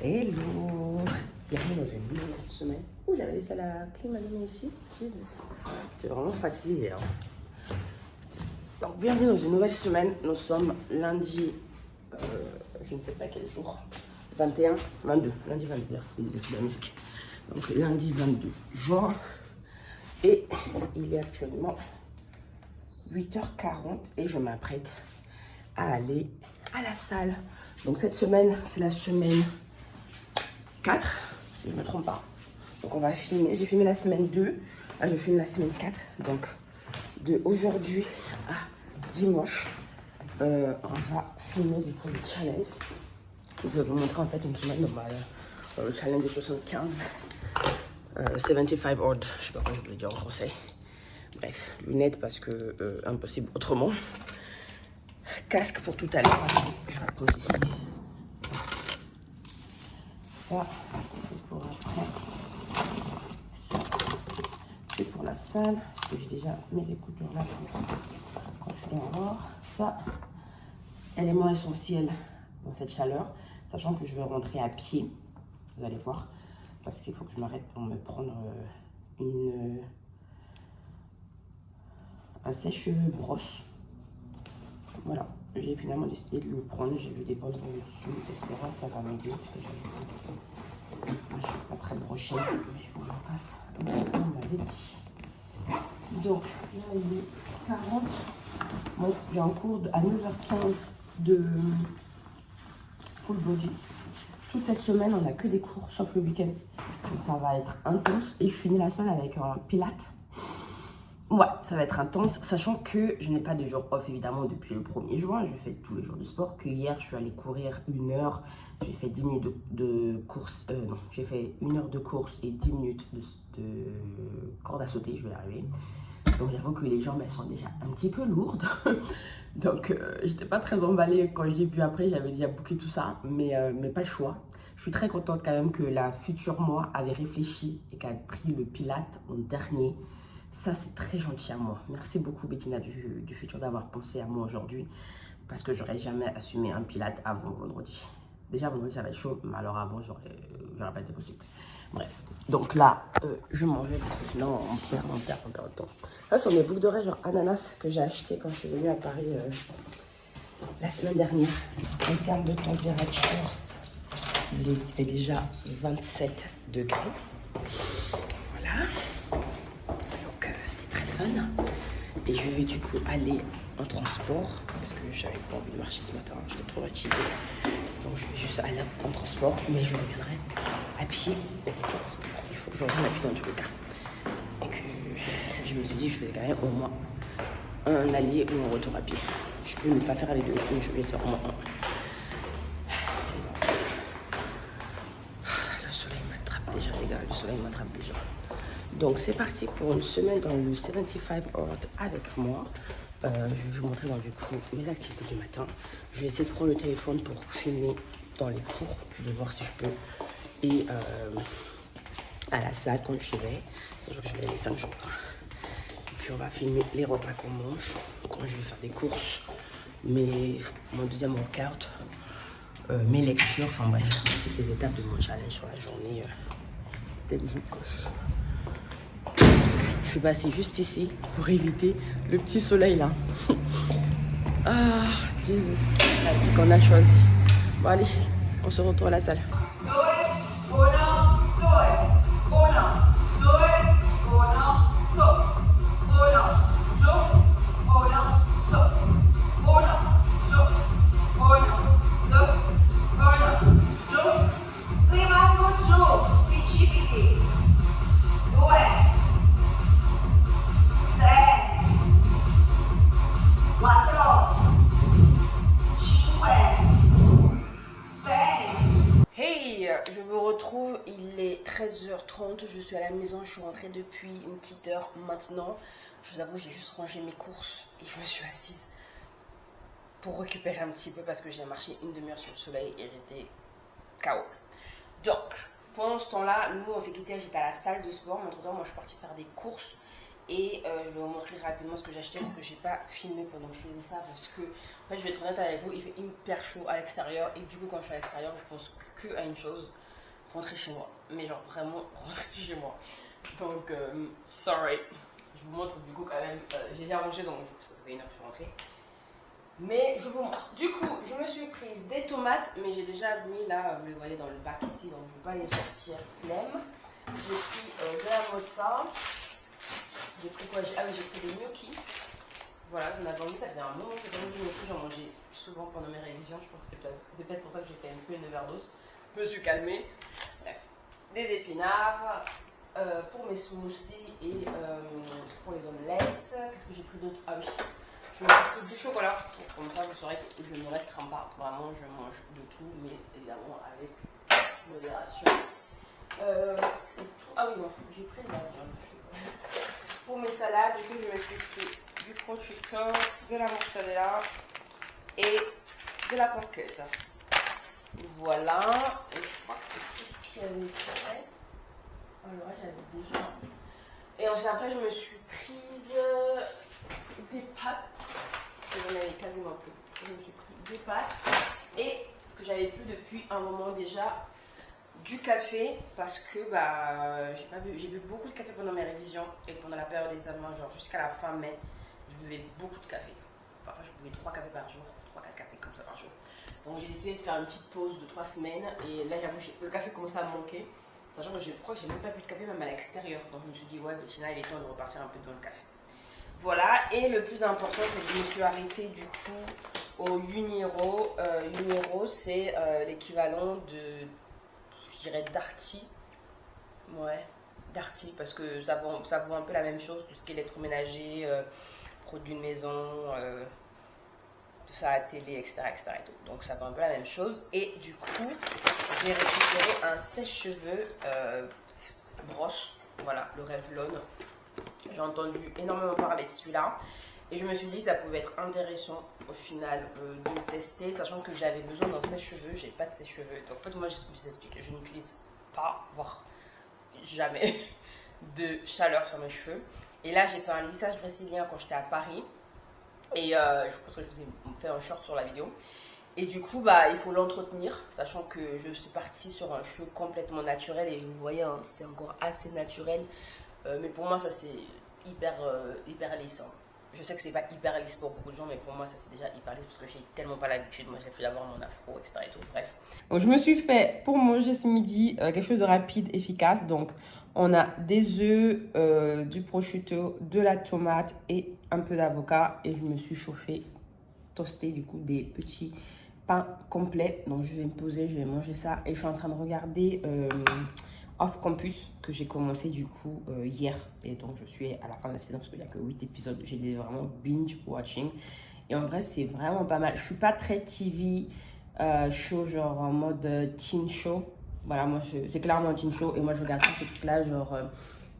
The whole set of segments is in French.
Hello! Bienvenue dans une nouvelle semaine. Ouh, j'avais laissé la clim allumée ici. Jesus. J'étais vraiment fatiguée. Hein. Donc, bienvenue dans une nouvelle semaine. Nous sommes lundi, je ne sais pas quel jour. 21, 22. Lundi 22, c'était de la musique. Donc, lundi 22 juin. Et il est actuellement 8h40 et je m'apprête à aller à la salle. Donc, cette semaine, c'est la semaine 4, si je ne me trompe pas. Donc on va filmer, j'ai filmé la semaine 2, là je filme la semaine 4. Donc de aujourd'hui à dimanche, on va filmer du coup le challenge. Je vais vous montrer en fait une semaine normale. Le challenge de 75, 75 odd, je sais pas comment je le dire en français. Bref, lunettes parce que impossible autrement. Casque pour tout à l'heure, je la pose ici. Ça, c'est pour après. Ça, c'est pour la salle. Parce que j'ai déjà mes écouteurs là quand je suis dehors. Ça, élément essentiel dans cette chaleur. Sachant que je vais rentrer à pied. Vous allez voir. Parce qu'il faut que je m'arrête pour me prendre un sèche-cheveux brosse. Voilà. J'ai finalement décidé de le prendre. J'ai vu des posts dans YouTube. J'espère que ça va m'aider. Je ne suis pas très brochée, mais il faut que j'en fasse un petit peu, on m'avait dit. Donc, là, il est 40. Bon, j'ai un cours à 9h15 de full body. Toute cette semaine, on n'a que des cours, sauf le week-end. Donc, ça va être intense. Et je finis la salle avec un pilate. Ouais, ça va être intense, sachant que je n'ai pas de jour off évidemment depuis le 1er juin. Je fais tous les jours de sport. Que hier, je suis allée courir 1 heure. J'ai fait 10 minutes de course. Non, j'ai fait 1 heure de course et 10 minutes de corde à sauter. Je vais y arriver. Donc j'avoue que les jambes, elles sont déjà un petit peu lourdes. Donc j'étais pas très emballée quand j'ai vu après. J'avais déjà booké tout ça, mais pas le choix. Je suis très contente quand même que la future moi avait réfléchi et qu'elle a pris le pilate en dernier. Ça, c'est très gentil à moi. Merci beaucoup, Bettina du futur, d'avoir pensé à moi aujourd'hui. Parce que j'aurais jamais assumé un pilate avant vendredi. Déjà, vendredi, ça va être chaud. Mais alors avant, j'aurais pas été possible. Bref. Donc là, je m'en vais parce que sinon, on perd le temps. Là, ce sont mes boucles d'oreilles genre ananas que j'ai acheté quand je suis venue à Paris la semaine dernière. En termes de température, il est déjà 27 degrés. Voilà. Et je vais du coup aller en transport parce que j'avais pas envie de marcher ce matin, j'étais trop fatiguée. Donc je vais juste aller en transport, mais je reviendrai à pied au retour parce qu'il faut que je revienne à pied dans tous les cas. Et que je me suis dit que je faisais quand même au moins un aller ou un retour à pied. Je peux ne pas faire les deux, mais je vais faire au moins un. Le soleil m'attrape déjà les gars, le soleil m'attrape déjà. Donc c'est parti pour une semaine dans le 75 Odd avec moi. Je vais vous montrer donc, du coup mes activités du matin. Je vais essayer de prendre le téléphone pour filmer dans les cours. Je vais voir si je peux. Et à la salle quand je vais. Je vais aller 5 jours. Et puis on va filmer les repas qu'on mange. Quand je vais faire des courses. Mon deuxième workout. Mes lectures. Enfin bref, toutes les étapes de mon challenge sur la journée. Dès que je coche. Je suis passée juste ici pour éviter le petit soleil là. Ah, Jesus, qu'on a choisi. Bon allez, on se retrouve à la salle. Je vous retrouve, il est 13h30, je suis à la maison, je suis rentrée depuis une petite heure maintenant. Je vous avoue, j'ai juste rangé mes courses et je me suis assise pour récupérer un petit peu parce que j'ai marché une demi-heure sur le soleil et j'étais KO. Donc, pendant ce temps-là, nous on s'est quitté, j'étais à la salle de sport, mais entre-temps, moi je suis partie faire des courses Et je vais vous montrer rapidement ce que j'ai acheté parce que j'ai pas filmé pendant que je faisais ça parce que en fait je vais être honnête avec vous, il fait hyper chaud à l'extérieur et du coup quand je suis à l'extérieur je pense que à une chose, rentrer chez moi, mais genre vraiment rentrer chez moi. Donc sorry, je vous montre du coup quand même, j'ai déjà rangé donc ça fait une heure que je suis rentrée. Mais je vous montre. Du coup, je me suis prise des tomates, mais j'ai déjà mis là, vous les voyez dans le bac ici, donc je ne vais pas les sortir flemme. J'ai pris de la mozza. J'ai pris quoi? Ah oui, j'ai pris des gnocchi. Voilà, j'en avais envie, ça faisait un moment que j'avais envie de gnocchi, j'en mangeais souvent pendant mes révisions. Je pense que c'est peut-être pour ça que j'ai fait un peu une overdose. Je me suis calmée. Bref, des épinards pour mes smoothies et pour les omelettes. Qu'est-ce que j'ai pris d'autre? Ah oui. Je me suis pris du chocolat, comme ça vous saurez que je ne restreins pas. Vraiment, je mange de tout, mais évidemment avec modération. C'est tout. Ah oui, non, j'ai pris de la viande. Pour mes salades, du coup, je me suis pris du prosciutto, de la mozzarella et de la porchetta. Voilà. Et je crois que c'est tout ce qu'il y avait fait. Alors là, j'avais déjà. Et ensuite, après, je me suis prise des pâtes. J'en avais quasiment plus. Je me suis pris des pâtes et ce que j'avais plus depuis un moment déjà, du café parce que bah j'ai bu beaucoup de café pendant mes révisions et pendant la période des examens, genre jusqu'à la fin mai, je buvais beaucoup de café. Parfois je buvais 3 cafés par jour, 3-4 cafés comme ça par jour. Donc j'ai décidé de faire une petite pause de 3 semaines et là j'avoue le café commençait à me manquer. Sachant que je crois que j'ai même pas bu de café même à l'extérieur. Donc je me suis dit ouais Bettina il est temps de repartir un peu dans le café. Voilà, et le plus important, c'est que je me suis arrêtée du coup au Uniro. Uniro, c'est l'équivalent de, je dirais, Darty. Ouais, Darty, parce que ça vaut un peu la même chose, tout ce qui est électroménager, produits de maison, tout ça à la télé, etc. Et tout. Donc ça vaut un peu la même chose. Et du coup, j'ai récupéré un sèche-cheveux brosse, voilà, le Revlon. J'ai entendu énormément parler de celui-là et je me suis dit que ça pouvait être intéressant au final de le tester, sachant que j'avais besoin d'un sèche-cheveux, j'ai pas de sèche-cheveux. Donc en fait moi je vous explique, je n'utilise pas, voire jamais de chaleur sur mes cheveux. Et là j'ai fait un lissage brésilien quand j'étais à Paris et je pense que je vous ai fait un short sur la vidéo. Et du coup, bah, il faut l'entretenir, sachant que je suis partie sur un cheveu complètement naturel et vous voyez, hein, c'est encore assez naturel. Mais pour moi, ça c'est hyper lisse. Hein. Je sais que c'est pas hyper lisse pour beaucoup de gens, mais pour moi, ça c'est déjà hyper lisse parce que j'ai tellement pas l'habitude. Moi, j'ai l'habitude d'avoir mon afro, etc. Et tout. Bref. Donc, je me suis fait pour manger ce midi quelque chose de rapide, efficace. Donc, on a des œufs, du prosciutto, de la tomate et un peu d'avocat. Et je me suis chauffé, toasté du coup des petits pains complets. Donc, je vais me poser, je vais manger ça. Et je suis en train de regarder Off Campus que j'ai commencé du coup hier et donc je suis à la fin de la saison parce qu'il n'y a que 8 épisodes. J'ai vraiment binge watching et en vrai c'est vraiment pas mal. Je suis pas très TV show genre en mode teen show. Voilà, moi c'est clairement un teen show et moi je regarde tous ces trucs là genre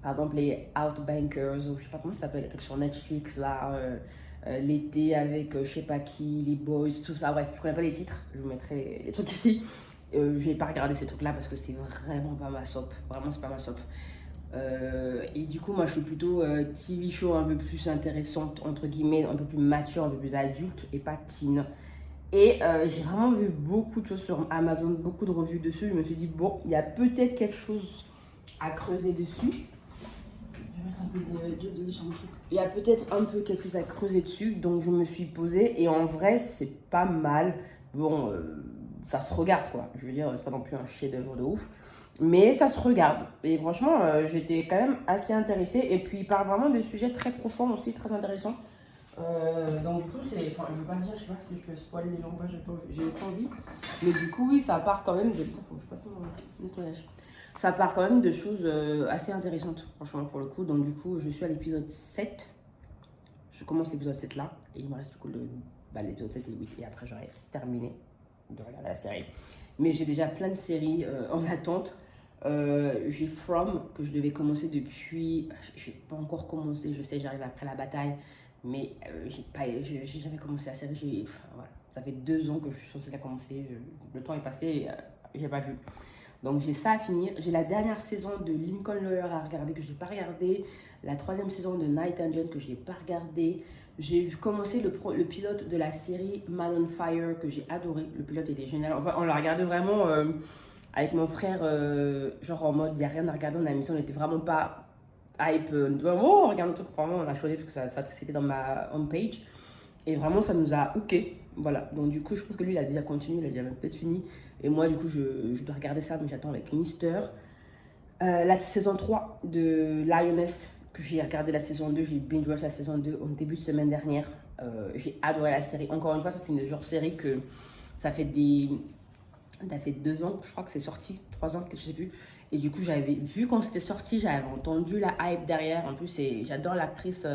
par exemple les Outbankers ou je sais pas comment ça s'appelle, les trucs sur Netflix là, l'été avec je sais pas qui, les boys, tout ça. Bref, je connais pas les titres, je vous mettrai les trucs ici. Je n'ai pas regardé ces trucs là parce que c'est vraiment pas ma soap, vraiment c'est pas ma soap. Et du coup moi je suis plutôt TV show un peu plus intéressante entre guillemets, un peu plus mature, un peu plus adulte et pas teen. Et j'ai vraiment vu beaucoup de choses sur Amazon, beaucoup de revues dessus. Je me suis dit bon, il y a peut-être quelque chose à creuser dessus. Je vais mettre un peu de sur mon truc. Il y a peut-être un peu quelque chose à creuser dessus, donc je me suis posée et en vrai c'est pas mal. Bon, ça se regarde quoi. Je veux dire, c'est pas non plus un chef-d'œuvre de ouf, mais ça se regarde. Et franchement, j'étais quand même assez intéressée. Et puis il parle vraiment de sujets très profonds aussi, très intéressants. Donc du coup, enfin, je veux pas dire, je sais pas si je peux spoiler les gens ou pas, j'ai pas envie. Mais du coup, oui, ça part quand même de. Putain, faut que je fasse mon nettoyage. Ça part quand même de choses assez intéressantes, franchement, pour le coup. Donc, du coup, je suis à l'épisode 7. Je commence l'épisode 7 là. Et il me reste du coup l'épisode 7 et 8. Et après, j'aurai terminé de regarder la série. Mais j'ai déjà plein de séries en attente. J'ai From, que je devais commencer depuis. Je n'ai pas encore commencé. Je sais, j'arrive après la bataille. Mais j'ai jamais commencé la série. Voilà. Ça fait 2 ans que je suis censée la commencer. Le temps est passé et j'ai pas vu. Donc j'ai ça à finir. J'ai la dernière saison de Lincoln Lawyer à regarder que je n'ai pas regardé. La 3e saison de Night Agent que je n'ai pas regardé. J'ai commencé le pilote de la série Man on Fire que j'ai adoré. Le pilote était génial. Enfin, on l'a regardé vraiment avec mon frère, genre en mode, il n'y a rien à regarder. On a mis ça, on n'était vraiment pas hype. On regarde un truc, vraiment, on a choisi parce que ça c'était dans ma homepage. Et vraiment, ça nous a hooké. Voilà. Donc, du coup, je pense que lui, il a déjà continué, il a déjà même peut-être fini. Et moi, du coup, je dois regarder ça, mais j'attends avec Mister. La saison 3 de Lioness, que j'ai regardé la saison 2, j'ai binge-watch la saison 2 au début de semaine dernière. J'ai adoré la série. Encore une fois, ça, c'est une genre série que ça fait 2 ans, je crois que c'est sorti, 3 ans, peut-être, je sais plus. Et du coup, j'avais vu quand c'était sorti, j'avais entendu la hype derrière. En plus, j'adore l'actrice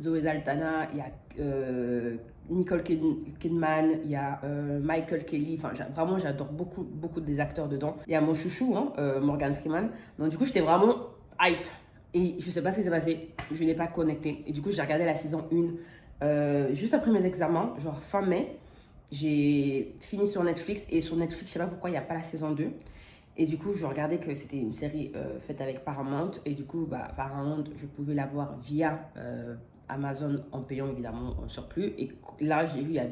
Zoé Saldana, il y a Nicole Kidman, il y a Michael Kelly. Enfin, vraiment, j'adore beaucoup des acteurs dedans. Il y a mon chouchou, hein, Morgan Freeman. Donc, du coup, j'étais vraiment hype. Et je sais pas ce qui s'est passé, je n'ai pas connecté. Et du coup, j'ai regardé la saison 1 juste après mes examens, genre fin mai. J'ai fini sur Netflix et sur Netflix, je sais pas pourquoi il n'y a pas la saison 2. Et du coup, je regardais que c'était une série faite avec Paramount. Et du coup, Paramount, je pouvais la voir via Amazon en payant évidemment en surplus. Et là, j'ai vu il y a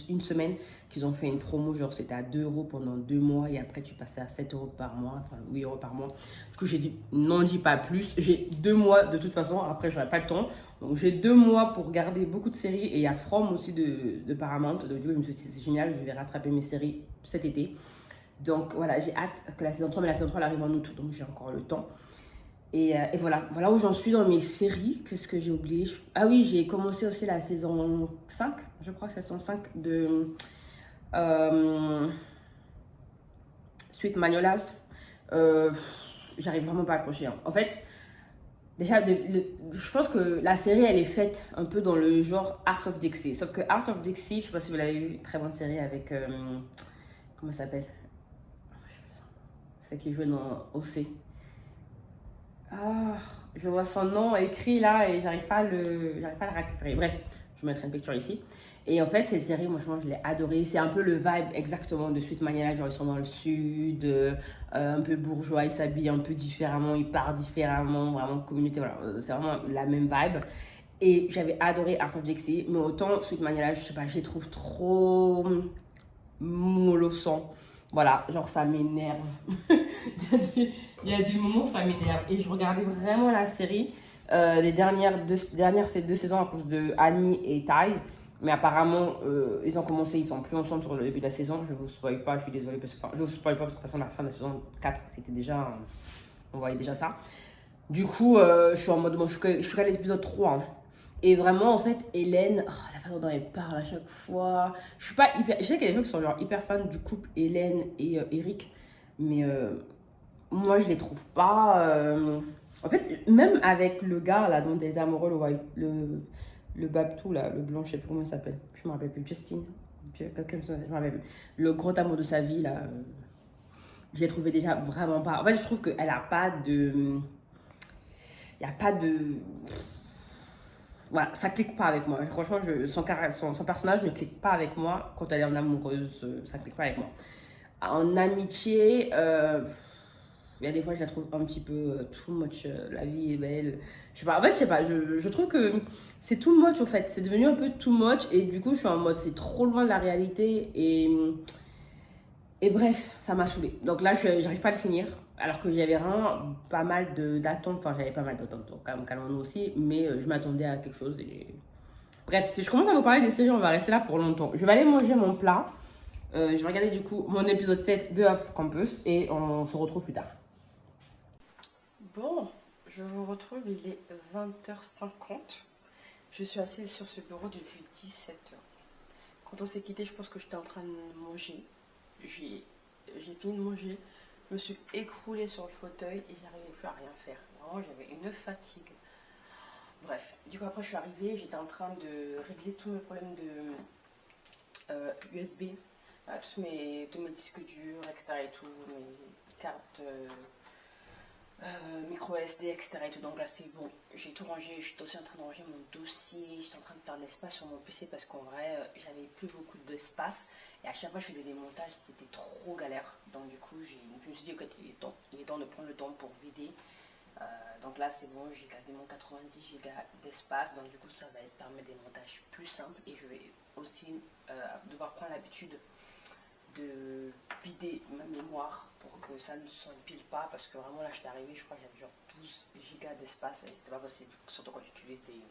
une semaine qu'ils ont fait une promo. Genre, c'était à 2 euros pendant 2 mois. Et après, tu passais à 7 euros par mois. Enfin, 8 euros par mois. Du coup, j'ai dit, n'en dis pas plus. J'ai 2 mois de toute façon. Après, je n'aurai pas le temps. Donc, j'ai 2 mois pour regarder beaucoup de séries. Et il y a From aussi de Paramount. Donc, du coup, je me suis dit, c'est génial. Je vais rattraper mes séries cet été. Donc voilà, j'ai hâte que la saison 3, mais la saison 3 elle arrive en août, donc j'ai encore le temps. Et voilà où j'en suis dans mes séries. Qu'est-ce que j'ai oublié? Ah oui, j'ai commencé aussi la saison 5, je crois que c'est la saison 5 de Sweet Magnolas. J'arrive vraiment pas à accrocher. Hein. En fait, déjà, je pense que la série, elle est faite un peu dans le genre Art of Dixie. Sauf que Art of Dixie, je sais pas si vous l'avez vu, très bonne série avec... comment ça s'appelle? C'est qui jouait dans OC. Ah, je vois son nom écrit là et j'arrive pas à le récupérer. Bref, je vais mettre une picture ici. Et en fait, cette série, moi, je l'ai adorée. C'est un peu le vibe exactement de Sweet Maniala. Genre, ils sont dans le sud, un peu bourgeois, ils s'habillent un peu différemment, ils parlent différemment, vraiment communauté. Voilà, c'est vraiment la même vibe. Et j'avais adoré Art of Dixie, mais autant Sweet Maniala, je sais pas, je les trouve trop molosson. Voilà, genre ça m'énerve. il y a des moments où ça m'énerve. Et je regardais vraiment la série, les dernières ces 2 saisons à cause de Annie et Tai. Mais apparemment, ils ont commencé, ils sont plus ensemble sur le début de la saison. Je vous spoil pas, je suis désolée. Je vous spoil pas parce que de toute façon, la fin de la saison 4, c'était déjà. On voyait déjà ça. Du coup, je suis en mode. Bon, je suis à l'épisode 3. Hein. Et vraiment, en fait, Hélène, la façon dont elle parle à chaque fois. Je suis pas hyper. Je sais qu'il y a des gens qui sont genre hyper fans du couple Hélène et Eric. Mais moi, je les trouve pas. En fait, même avec le gars là dont elle était amoureux, le Babtou là, le blanc, je sais plus comment il s'appelle. Je me rappelle plus. Justin. Quelqu'un, je me rappelle plus. Le grand amour de sa vie là. Je l'ai trouvé déjà vraiment pas. En fait, je trouve qu'elle a pas de. Il n'y a pas de. Voilà, ça clique pas avec moi. Franchement, son personnage ne clique pas avec moi. Quand elle est en amoureuse, ça clique pas avec moi. En amitié, il y a des fois, je la trouve un petit peu too much. La vie est belle. Je sais pas. En fait, je sais pas. Je trouve que c'est too much, en fait. C'est devenu un peu too much. Et du coup, je suis en mode, c'est trop loin de la réalité. Et bref, ça m'a saoulée. Donc là, j'arrive pas à le finir. Alors que j'avais vraiment pas mal d'attentes. Enfin, j'avais pas mal d'attentes. Donc, calmons-nous aussi. Mais je m'attendais à quelque chose. Et... Bref, si je commence à vous parler des séries, on va rester là pour longtemps. Je vais aller manger mon plat. Je vais regarder du coup mon épisode 7 de Off Campus. Et on se retrouve plus tard. Bon, je vous retrouve. Il est 20h50. Je suis assise sur ce bureau depuis 17h. Quand on s'est quitté, je pense que j'étais en train de manger. J'ai fini de manger, je me suis écroulée sur le fauteuil et j'arrivais plus à rien faire. Vraiment, j'avais une fatigue. Bref, du coup après je suis arrivée, j'étais en train de régler tous mes problèmes de USB, tous mes disques durs, etc. et tout, mes cartes micro SD, etc. Et tout. Donc là c'est bon, j'ai tout rangé, je suis aussi en train de ranger mon dossier, je suis en train de faire de l'espace sur mon PC parce qu'en vrai j'avais plus beaucoup d'espace et à chaque fois je faisais des montages, c'était trop galère. Donc du coup je me suis dit que il est temps de prendre le temps pour vider. Donc là c'est bon, j'ai quasiment 90 Go d'espace, donc du coup ça va permettre des montages plus simples et je vais aussi devoir prendre l'habitude de vider ma mémoire pour que ça ne s'empile pas parce que vraiment là je suis arrivée, je crois que j'avais genre 12 gigas d'espace et c'était pas possible, surtout quand tu utilises des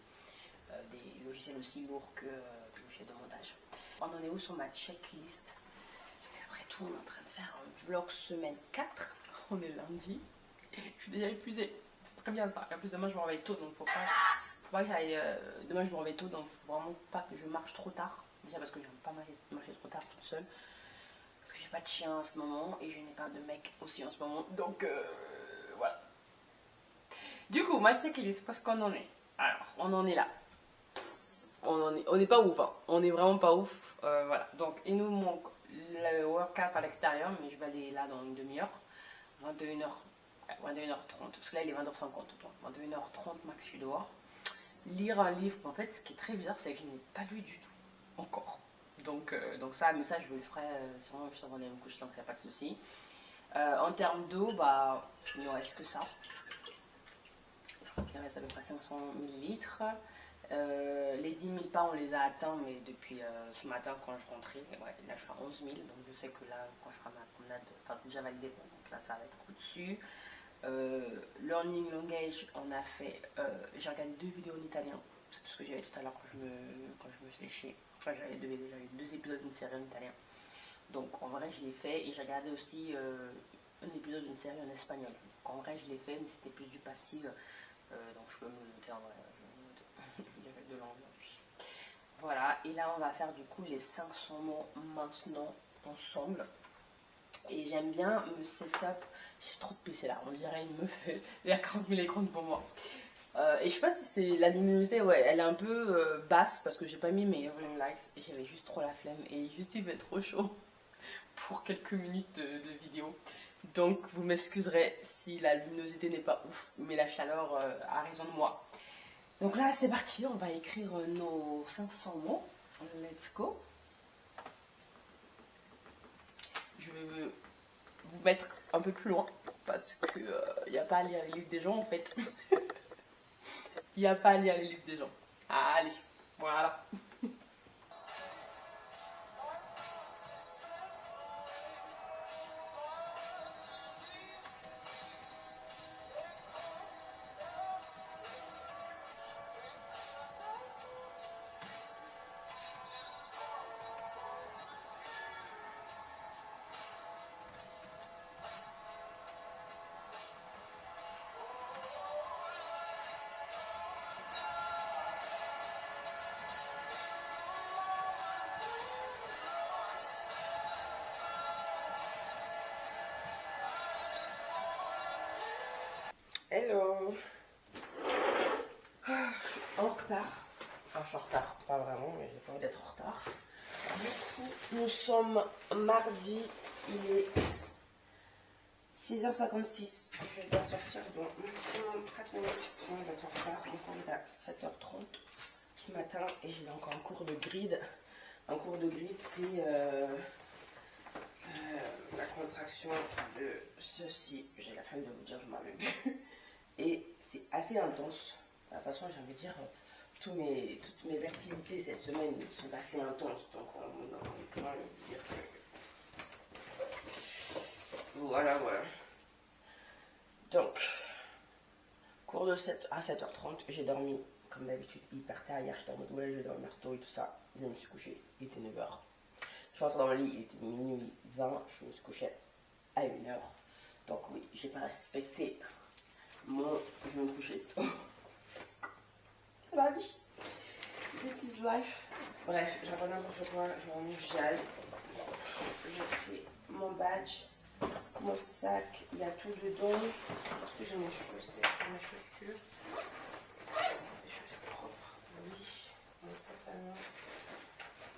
logiciels aussi lourds que le logiciel de montage. On en est où sur ma checklist? Après tout on est en train de faire un vlog semaine 4, on est lundi, je suis déjà épuisée, c'est très bien ça, et en plus demain je me réveille tôt donc faut pas que j'aille, demain je me réveille tôt donc faut vraiment pas que je marche trop tard, déjà parce que j'aime pas marcher trop tard toute seule. Parce que j'ai pas de chien en ce moment et je n'ai pas de mec aussi en ce moment. Donc voilà. Du coup, ma checklist, parce qu'on en est. Alors, on en est là. On n'est pas ouf. Hein. On est vraiment pas ouf. Voilà. Donc, il nous manque le workout à l'extérieur, mais je vais aller là dans une demi-heure. 21h30. Parce que là, il est 20h50. Donc 21h30 max, je suis dehors. Lire un livre. En fait, ce qui est très bizarre, c'est que je n'ai pas lu du tout. Encore. Donc ça, mais ça je le ferai sûrement juste avant d'aller me coucher, donc il n'y a pas de souci. En termes d'eau, bah, il ne reste que ça. Je crois qu'il reste à peu près 500 ml. Les 10 000 pas, on les a atteints, mais depuis ce matin quand je rentrais, ouais, là je suis à 11 000, donc je sais que là, quand je ferai ma promenade, enfin c'est déjà validé, donc là ça va être au-dessus. Learning Language, on a fait, j'ai regardé 2 vidéos en italien, c'est tout ce que j'avais tout à l'heure quand je me séchais. Enfin, j'avais deux épisodes d'une série en italien. Donc en vrai, je l'ai fait et j'ai regardé aussi un épisode d'une série en espagnol. Donc, en vrai, je l'ai fait, mais c'était plus du passif. Donc je peux me le noter en vrai. Je vais de l'anglais. Voilà, et là on va faire du coup les 500 mots maintenant ensemble. Et j'aime bien me setup. J'ai trop de PC là, on dirait une meuf. Il y a 40 000 écrans pour moi. Et je sais pas si c'est la luminosité, ouais, elle est un peu basse parce que j'ai pas mis mes ring lights et j'avais juste trop la flemme et juste il fait trop chaud pour quelques minutes de vidéo. Donc vous m'excuserez si la luminosité n'est pas ouf, mais la chaleur a raison de moi. Donc là c'est parti, on va écrire nos 500 mots. Let's go. Je vais vous mettre un peu plus loin parce que y a pas à lire les livres des gens en fait. Il n'y a pas à lire les livres des gens. Allez, voilà. Hello. Je suis en retard. Enfin, je suis en retard, pas vraiment, mais j'ai pas envie d'être en retard. Du coup, nous sommes mardi, il est 6h56. Je dois sortir dans maximum 4 minutes, sinon je vais être en retard. Donc on est à 7h30 ce matin et j'ai encore un cours de grid. Un cours de grid, c'est la contraction de ceci. J'ai la flemme de vous dire, je m'en rappelle plus. Et c'est assez intense. De toute façon, j'ai envie de dire, toutes mes activités cette semaine sont assez intenses. Donc, on va dire que... Voilà. Donc, cours de 7 à 7h30, j'ai dormi comme d'habitude hyper tard. Hier, j'étais en mode ouais, je vais dormir tôt et tout ça. Je me suis couché, il était 9h. Je suis rentrée dans le lit, il était minuit 20. Je me suis couché à 1h. Donc, oui, j'ai pas respecté. Moi, je vais me coucher. C'est la vie. This is life. Bref, j'avais n'importe quoi. Je vais en j'aille. J'ai pris mon badge, mon sac. Il y a tout dedans. Est-ce que j'ai mes chaussettes, mes chaussures? Des chaussures propres. Oui. Mon pantalon.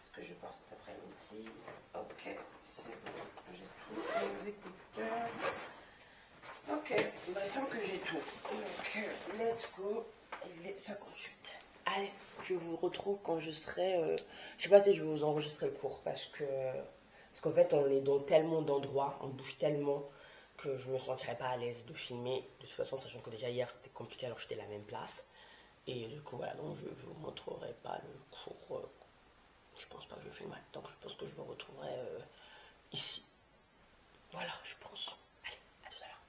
Est-ce que je porte cet après-midi? Ok, c'est bon. J'ai tous mes écouteurs. Ok, bah, sens que j'ai tout. Donc, let's go. Il est 58. Allez, je vous retrouve quand je serai... je sais pas si je vais vous enregistrer le cours parce qu'en fait, on est dans tellement d'endroits, on bouge tellement que je me sentirais pas à l'aise de filmer. De toute façon, sachant que déjà hier, c'était compliqué alors j'étais à la même place. Et du coup, voilà, donc je ne vous montrerai pas le cours. Je pense pas que je filmerai. Donc, je pense que je vous retrouverai ici. Voilà, je pense. Allez, à tout à l'heure.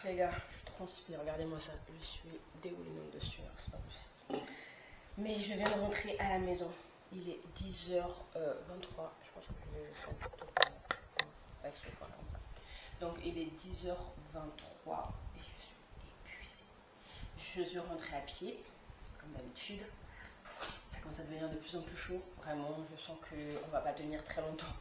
Les gars, je transpire. Regardez-moi ça. Je suis dégoulinante de sueur. C'est pas possible. Mais je viens de rentrer à la maison. Il est 10h23. Je pense que je vais faire tout avec ce point comme ça. Donc, il est 10h23 et je suis épuisée. Je suis rentrée à pied, comme d'habitude. Ça commence à devenir de plus en plus chaud. Vraiment, je sens qu'on ne va pas tenir très longtemps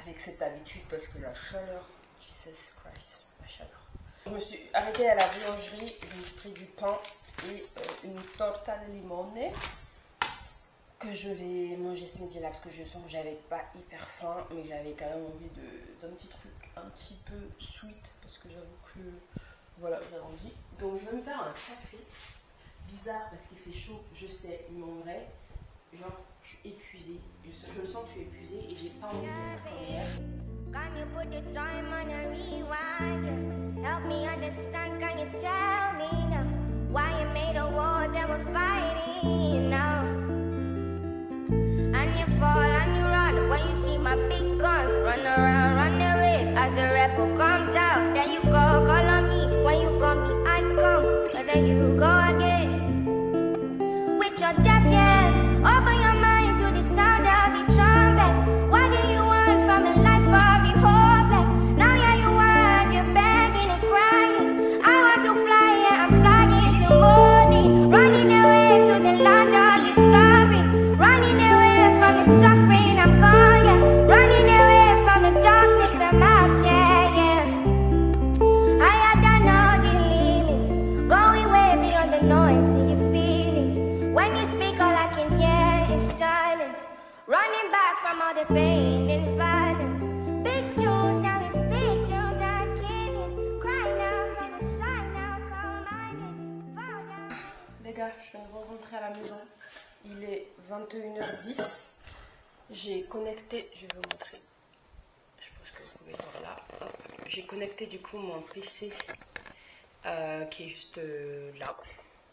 avec cette habitude parce que la chaleur, Jesus Christ, la chaleur. Je me suis arrêtée à la boulangerie, je me suis pris du pain et une torta de limone que je vais manger ce midi là parce que je sens que j'avais pas hyper faim mais j'avais quand même envie d'un petit truc un petit peu sweet parce que j'avoue que voilà, j'ai envie. Donc je vais me faire un café. Bizarre parce qu'il fait chaud, je sais, mais en vrai, genre, je suis épuisée. Je le sens que je suis épuisée et j'ai pas envie de faire comme hier. Can you put the time on a rewind? Help me understand, can you tell me now why you made a war that we're fighting now? And you fall and you run when you see my big guns. Run around, run away as the rebel comes out. There you go, call on me. When you call me, I come. But there you go again. With your deaf ears, open your mind to the sound of the trumpet. What do you want from a life of the hopeless? Now yeah, you want, you're begging and crying. I want to fly, yeah, I'm flying to morning. Running away to the land of discovery. Running away from the suffering, I'm gone, yeah. Running away from the darkness, I'm out, yeah, yeah. Higher than all the limits, going way beyond the noise in your feelings. When you speak, all I can hear is silence. Running back from all the pain and violence. Big tunes, now it's big tunes, I'm kidding. Crying out from the side, now call my name. Fall down. Les gars, je viens de rentrer à la maison. Il est 21h10. J'ai connecté, je vais vous montrer. Je pense que vous pouvez voir là. Hop. J'ai connecté du coup mon PC qui est juste là.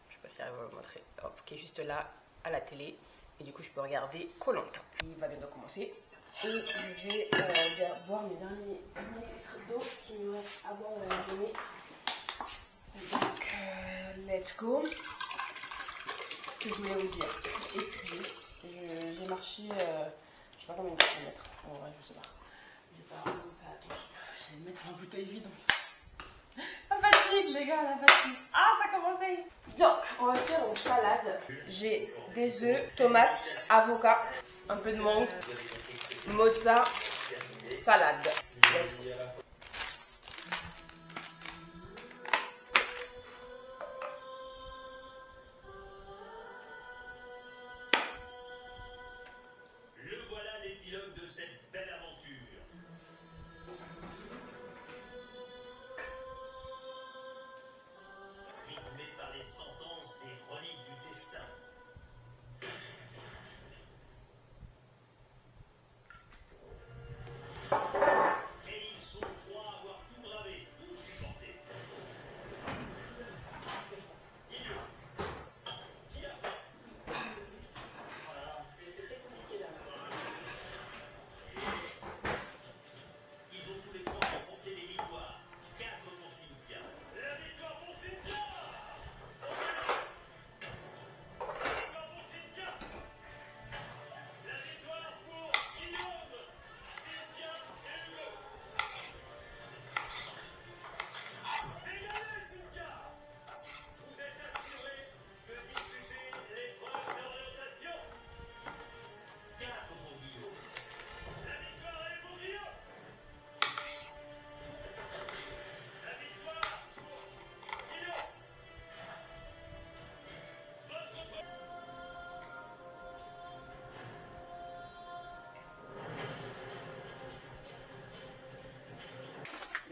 Je sais pas si j'arrive à vous montrer. Hop, qui est juste là à la télé. Et du coup, je peux regarder Koh Lanta. Il va bientôt commencer. Et je vais boire mes derniers litres d'eau qui me restent à boire dans la journée. Donc, let's go. Que je voulais vous dire, je suis épuisée. J'ai marché, je sais pas combien de kilomètres. En vrai, je sais pas. J'ai pas fait attention. Je vais mettre ma bouteille vide. La fatigue, les gars, la fatigue. Ah, ça a commencé. Donc, on va faire une salade. J'ai des œufs, tomates, avocat, un peu de mangue, mozza, salade. Let's go.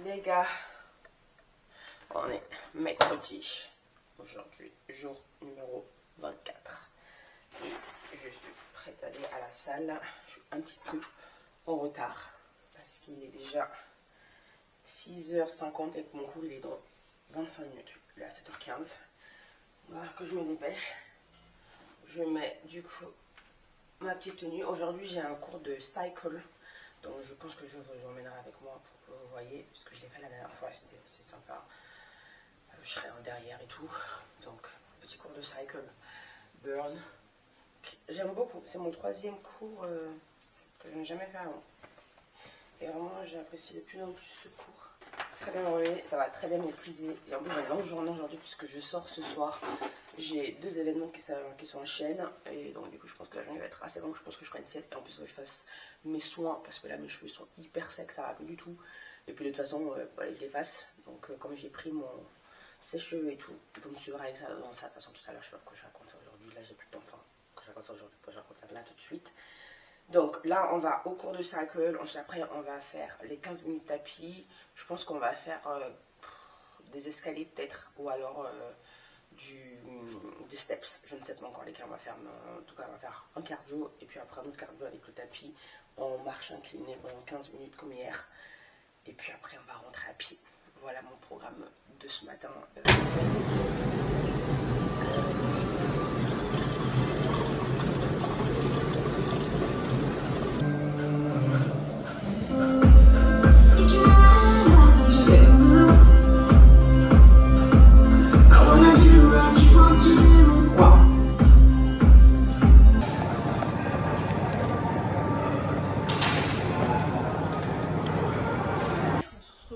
Les gars, On est mercredi. Aujourd'hui, jour numéro 24. Et je suis prête à aller à la salle. Je suis un petit peu en retard parce qu'il est déjà 6h50 et que mon cours il est dans 25 minutes. Il est à 7h15. Voilà que je me dépêche. Je mets du coup ma petite tenue. Aujourd'hui, j'ai un cours de cycle. Donc je pense que je vous emmènerai avec moi pour que vous voyez, puisque je l'ai fait la dernière fois, c'est sympa. Je serai en derrière et tout. Donc, petit cours de cycle, burn. J'aime beaucoup. C'est mon 3e cours que je n'ai jamais fait avant. Et vraiment, j'ai apprécié de plus en plus ce cours. Très bien enlevé, ça va très bien m'épuiser. Et en plus, j'ai une longue journée aujourd'hui puisque je sors ce soir. J'ai 2 événements qui sont en chaîne. Et donc, du coup, je pense que la journée va être assez longue. Je pense que je ferai une sieste et en plus, que je fasse mes soins parce que là, mes cheveux sont hyper secs, ça va plus du tout. Et puis, de toute façon, il fallait que je les fasse. Donc, comme j'ai pris mon sèche-cheveux et tout, vous me suivrez avec ça dans sa façon tout à l'heure. Je sais pas pourquoi je raconte ça aujourd'hui. Là, j'ai plus de temps. Enfin, quand je raconte ça aujourd'hui, pourquoi je raconte ça là tout de suite. Donc là, on va au cours de cycle. Après, on va faire les 15 minutes tapis. Je pense qu'on va faire des escaliers peut-être. Ou alors des steps. Je ne sais pas encore lesquels on va faire. Mais en tout cas, on va faire un cardio. Et puis après, un autre cardio avec le tapis. En marche inclinée pendant 15 minutes comme hier. Et puis après, on va rentrer à pied. Voilà mon programme de ce matin.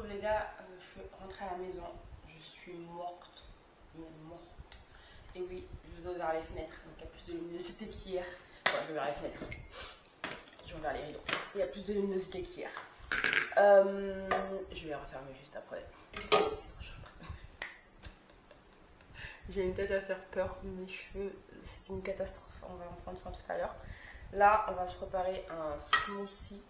Les gars, je suis rentrée à la maison, je suis morte, mais morte. Et oui, je vous ai ouvert les fenêtres, donc il y a plus de luminosité qu'hier. Ouais, je vais ouvrir les fenêtres, je vais ouvrir les rideaux. Il y a plus de luminosité qu'hier. Je vais refermer juste après. J'ai une tête à faire peur, mes cheveux, c'est une catastrophe, on va en prendre soin tout à l'heure. Là, on va se préparer un smoothie.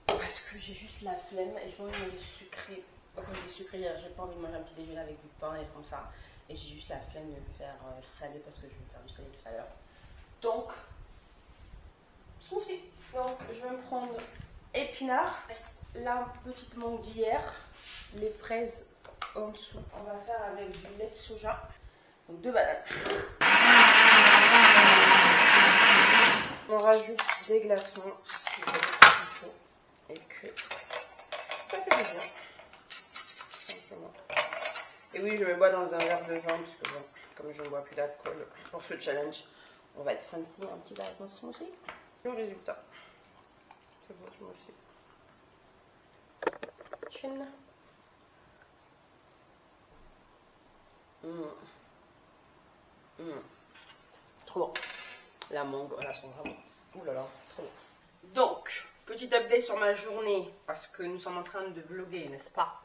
Parce que j'ai juste la flemme et je pense que je vais sucrer. Quand j'ai sucré hier, j'ai pas envie de manger un petit déjeuner avec du pain et comme ça. Et j'ai juste la flemme de me faire salé parce que je vais me faire du salé tout à l'heure. Donc, smoothie. Donc, je vais me prendre épinards, la petite mangue d'hier, les fraises en dessous. On va faire avec du lait de soja. Donc, 2 bananes. On rajoute des glaçons. Et que ça fait du bien. Simplement. Et oui, je me bois dans un verre de vin parce que bon, comme je ne bois plus d'alcool pour ce challenge, on va être fancy un petit verre avec mon smoothie. Le résultat, c'est bon smoothie. Chin. Trop bon. La mangue, elle sent vraiment. Ouh là là, trop bon. Donc, petit update sur ma journée, parce que nous sommes en train de vlogger, n'est-ce pas?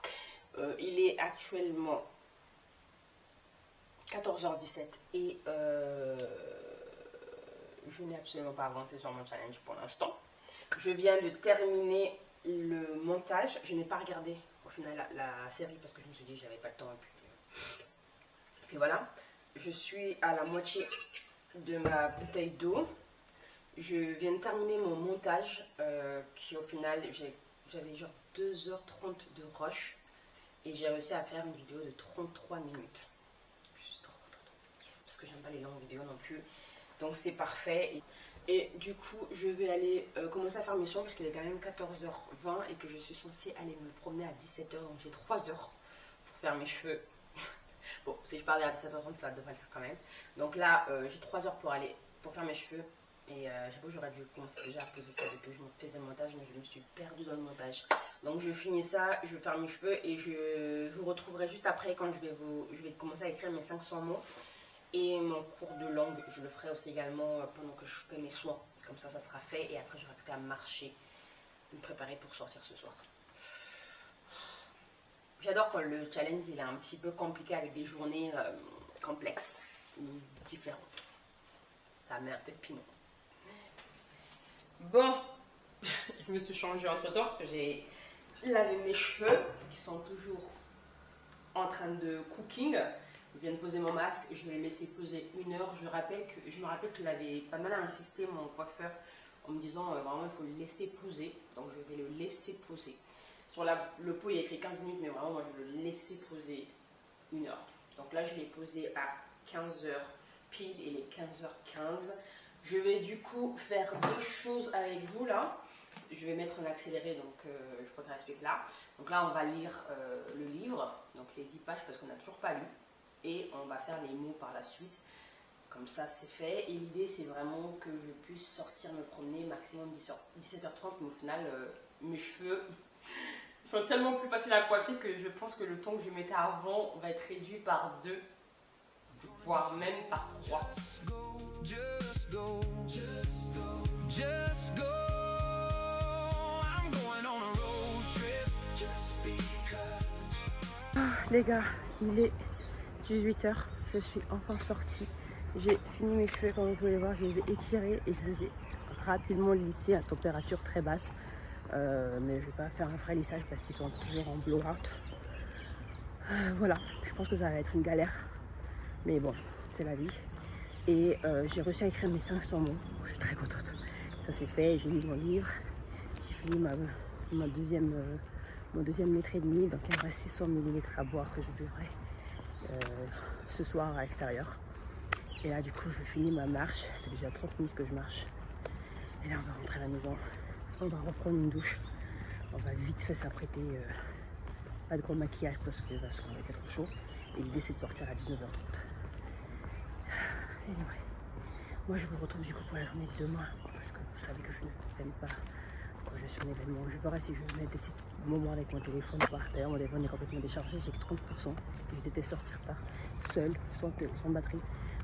Il est actuellement 14h17 et je n'ai absolument pas avancé sur mon challenge pour l'instant. Je viens de terminer le montage. Je n'ai pas regardé au final la série parce que je me suis dit que j'avais pas le temps. Et puis voilà, je suis à la moitié de ma bouteille d'eau. Je viens de terminer mon montage qui au final j'avais genre 2h30 de rush et j'ai réussi à faire une vidéo de 33 minutes. Je suis trop yes, parce que j'aime pas les longues vidéos non plus. Donc c'est parfait. Et du coup je vais aller commencer à faire mes soins parce qu'il est quand même 14h20 et que je suis censée aller me promener à 17h. Donc j'ai 3 heures pour faire mes cheveux. Bon, si je parlais à 17h30 ça devrait le faire quand même. Donc là j'ai 3 heures pour faire mes cheveux. Et j'avoue, j'aurais dû commencer déjà à poser ça depuis que je me faisais le montage, mais je me suis perdue dans le montage. Donc je finis ça, je vais faire mes cheveux et je vous retrouverai juste après quand je vais commencer à écrire mes 500 mots. Et mon cours de langue, je le ferai aussi également pendant que je fais mes soins. Comme ça sera fait et après j'aurai plus qu'à marcher, me préparer pour sortir ce soir. J'adore quand le challenge il est un petit peu compliqué avec des journées complexes, différentes. Ça met un peu de piment. Bon, je me suis changée entre temps parce que j'ai lavé mes cheveux qui sont toujours en train de cooking. Je viens de poser mon masque, je vais le laisser poser 1 heure. Je me rappelle que j'avais pas mal insisté mon coiffeur en me disant vraiment il faut le laisser poser. Donc je vais le laisser poser. Sur le pot il y a écrit 15 minutes, mais vraiment moi je vais le laisser poser 1 heure. Donc là je l'ai posé à 15 h pile et les 15h15. Je vais du coup faire 2 choses avec vous là. Je vais mettre en accéléré, donc je préfère expliquer là. Donc là on va lire le livre, donc les 10 pages parce qu'on n'a toujours pas lu. Et on va faire les mots par la suite. Comme ça c'est fait. Et l'idée c'est vraiment que je puisse sortir me promener maximum 17h30. Mais au final mes cheveux sont tellement plus faciles à coiffer que je pense que le temps que je mettais avant va être réduit par 2, voire même par 3. Just go, just go, just go. I'm going on a road trip just because. Les gars, il est 18h, je suis enfin sortie. J'ai fini mes cheveux, comme vous pouvez voir, je les ai étirés et je les ai rapidement lissés à température très basse. Mais je vais pas faire un vrai lissage parce qu'ils sont toujours en blowout. Voilà, je pense que ça va être une galère. Mais bon, c'est la vie. Et j'ai réussi à écrire mes 500 mots. Je suis très contente. Ça c'est fait, j'ai lu mon livre. J'ai fini mon deuxième litre et demi. Donc il me reste 600 ml à boire que je devrais ce soir à l'extérieur. Et là du coup je finis ma marche. C'est déjà 30 minutes que je marche. Et là on va rentrer à la maison. On va reprendre une douche. On va vite fait s'apprêter. Pas de gros maquillage parce que va être chaud. Et l'idée c'est de sortir à 19h30. Anyway. Moi je vous retrouve du coup pour la journée de demain. Parce que vous savez que je ne filme pas quand je suis en événement. Je verrai si je vais mettre des petits moments avec mon téléphone ou pas. D'ailleurs mon téléphone est complètement déchargé. J'ai que 30%. Je déteste sortir par seul, sans batterie.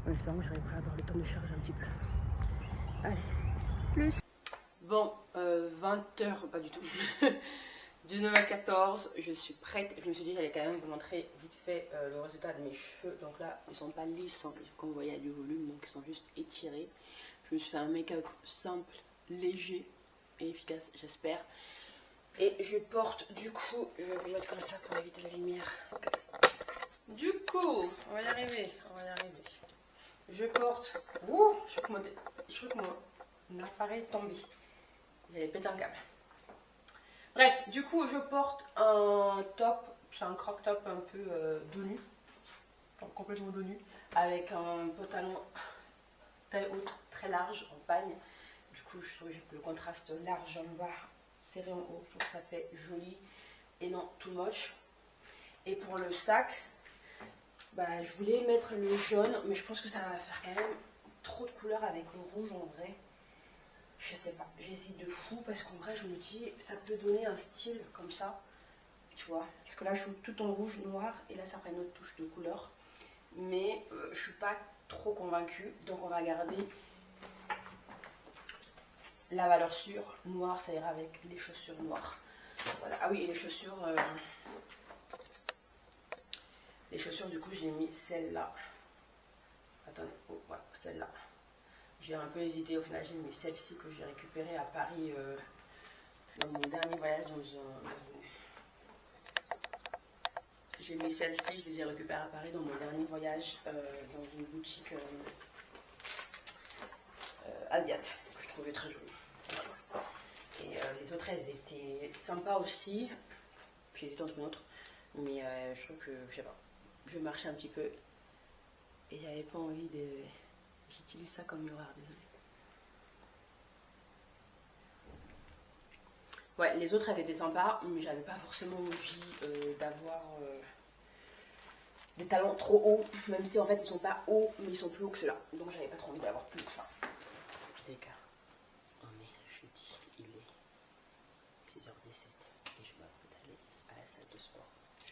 En espérant que j'arriverai à avoir le temps de charger un petit peu. Allez, plus. Bon, 20h, pas du tout. 19h14, je suis prête. Je me suis dit j'allais quand même vous montrer vite fait le résultat de mes cheveux. Donc là, ils sont pas lisses, hein. Comme vous voyez, il y a du volume, donc ils sont juste étirés. Je me suis fait un make-up simple, léger et efficace, j'espère. Et je porte, du coup, je vais vous mettre comme ça pour éviter la lumière. Du coup, on va y arriver, Je porte, je crois que mon appareil est tombé. J'allais péter un câble. Bref, du coup, je porte un top, c'est un crop top un peu dos nu, complètement dos nu, avec un pantalon taille haute, très large, en pagne. Du coup, je trouve que le contraste large en bas, serré en haut, je trouve que ça fait joli et non too much. Et pour le sac, bah, je voulais mettre le jaune, mais je pense que ça va faire quand même trop de couleurs avec le rouge en vrai. Je sais pas, j'hésite de fou parce qu'en vrai je me dis ça peut donner un style comme ça, tu vois. Parce que là je joue tout en rouge, noir et là ça fera une autre touche de couleur. Mais je suis pas trop convaincue, donc on va garder la valeur sûre. Noir ça ira avec les chaussures noires. Voilà. Ah oui, et les chaussures du coup j'ai mis celle-là. Attendez, oh, voilà, celle-là. J'ai un peu hésité, au final j'ai mis celle-ci que j'ai récupérée à Paris dans mon dernier voyage J'ai mis celle-ci, je les ai récupérées à Paris dans mon dernier voyage dans une boutique asiate que je trouvais très jolie. Voilà. Et les autres elles étaient sympas aussi, puis j'hésitais entre une autre, mais je trouve que, je sais pas, je marchais un petit peu et j'avais pas envie de... J'utilise ça comme miroir, désolé. Ouais, les autres elles étaient sympas, mais j'avais pas forcément envie d'avoir des talons trop hauts, même si en fait ils sont pas hauts, mais ils sont plus hauts que ceux-là. Donc j'avais pas trop envie d'avoir plus que ça. Les gars, on est jeudi, il est 6h17 et je m'apprête à aller à la salle de sport.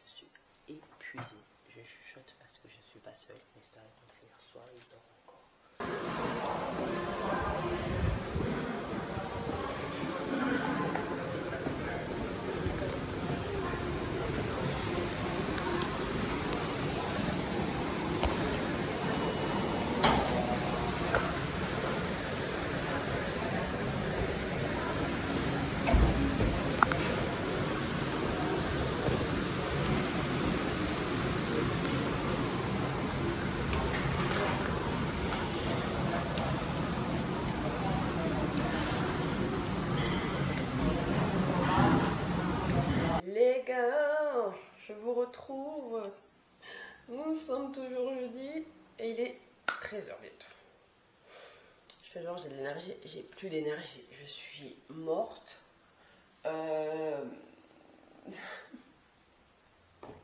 Je suis épuisée, je chuchote parce que je suis pas seule, mais je t'arrête de hier soir, il dort encore. je vous retrouve. Nous sommes toujours jeudi et il est 13h bientôt. Je fais genre j'ai de l'énergie, j'ai plus d'énergie, je suis morte.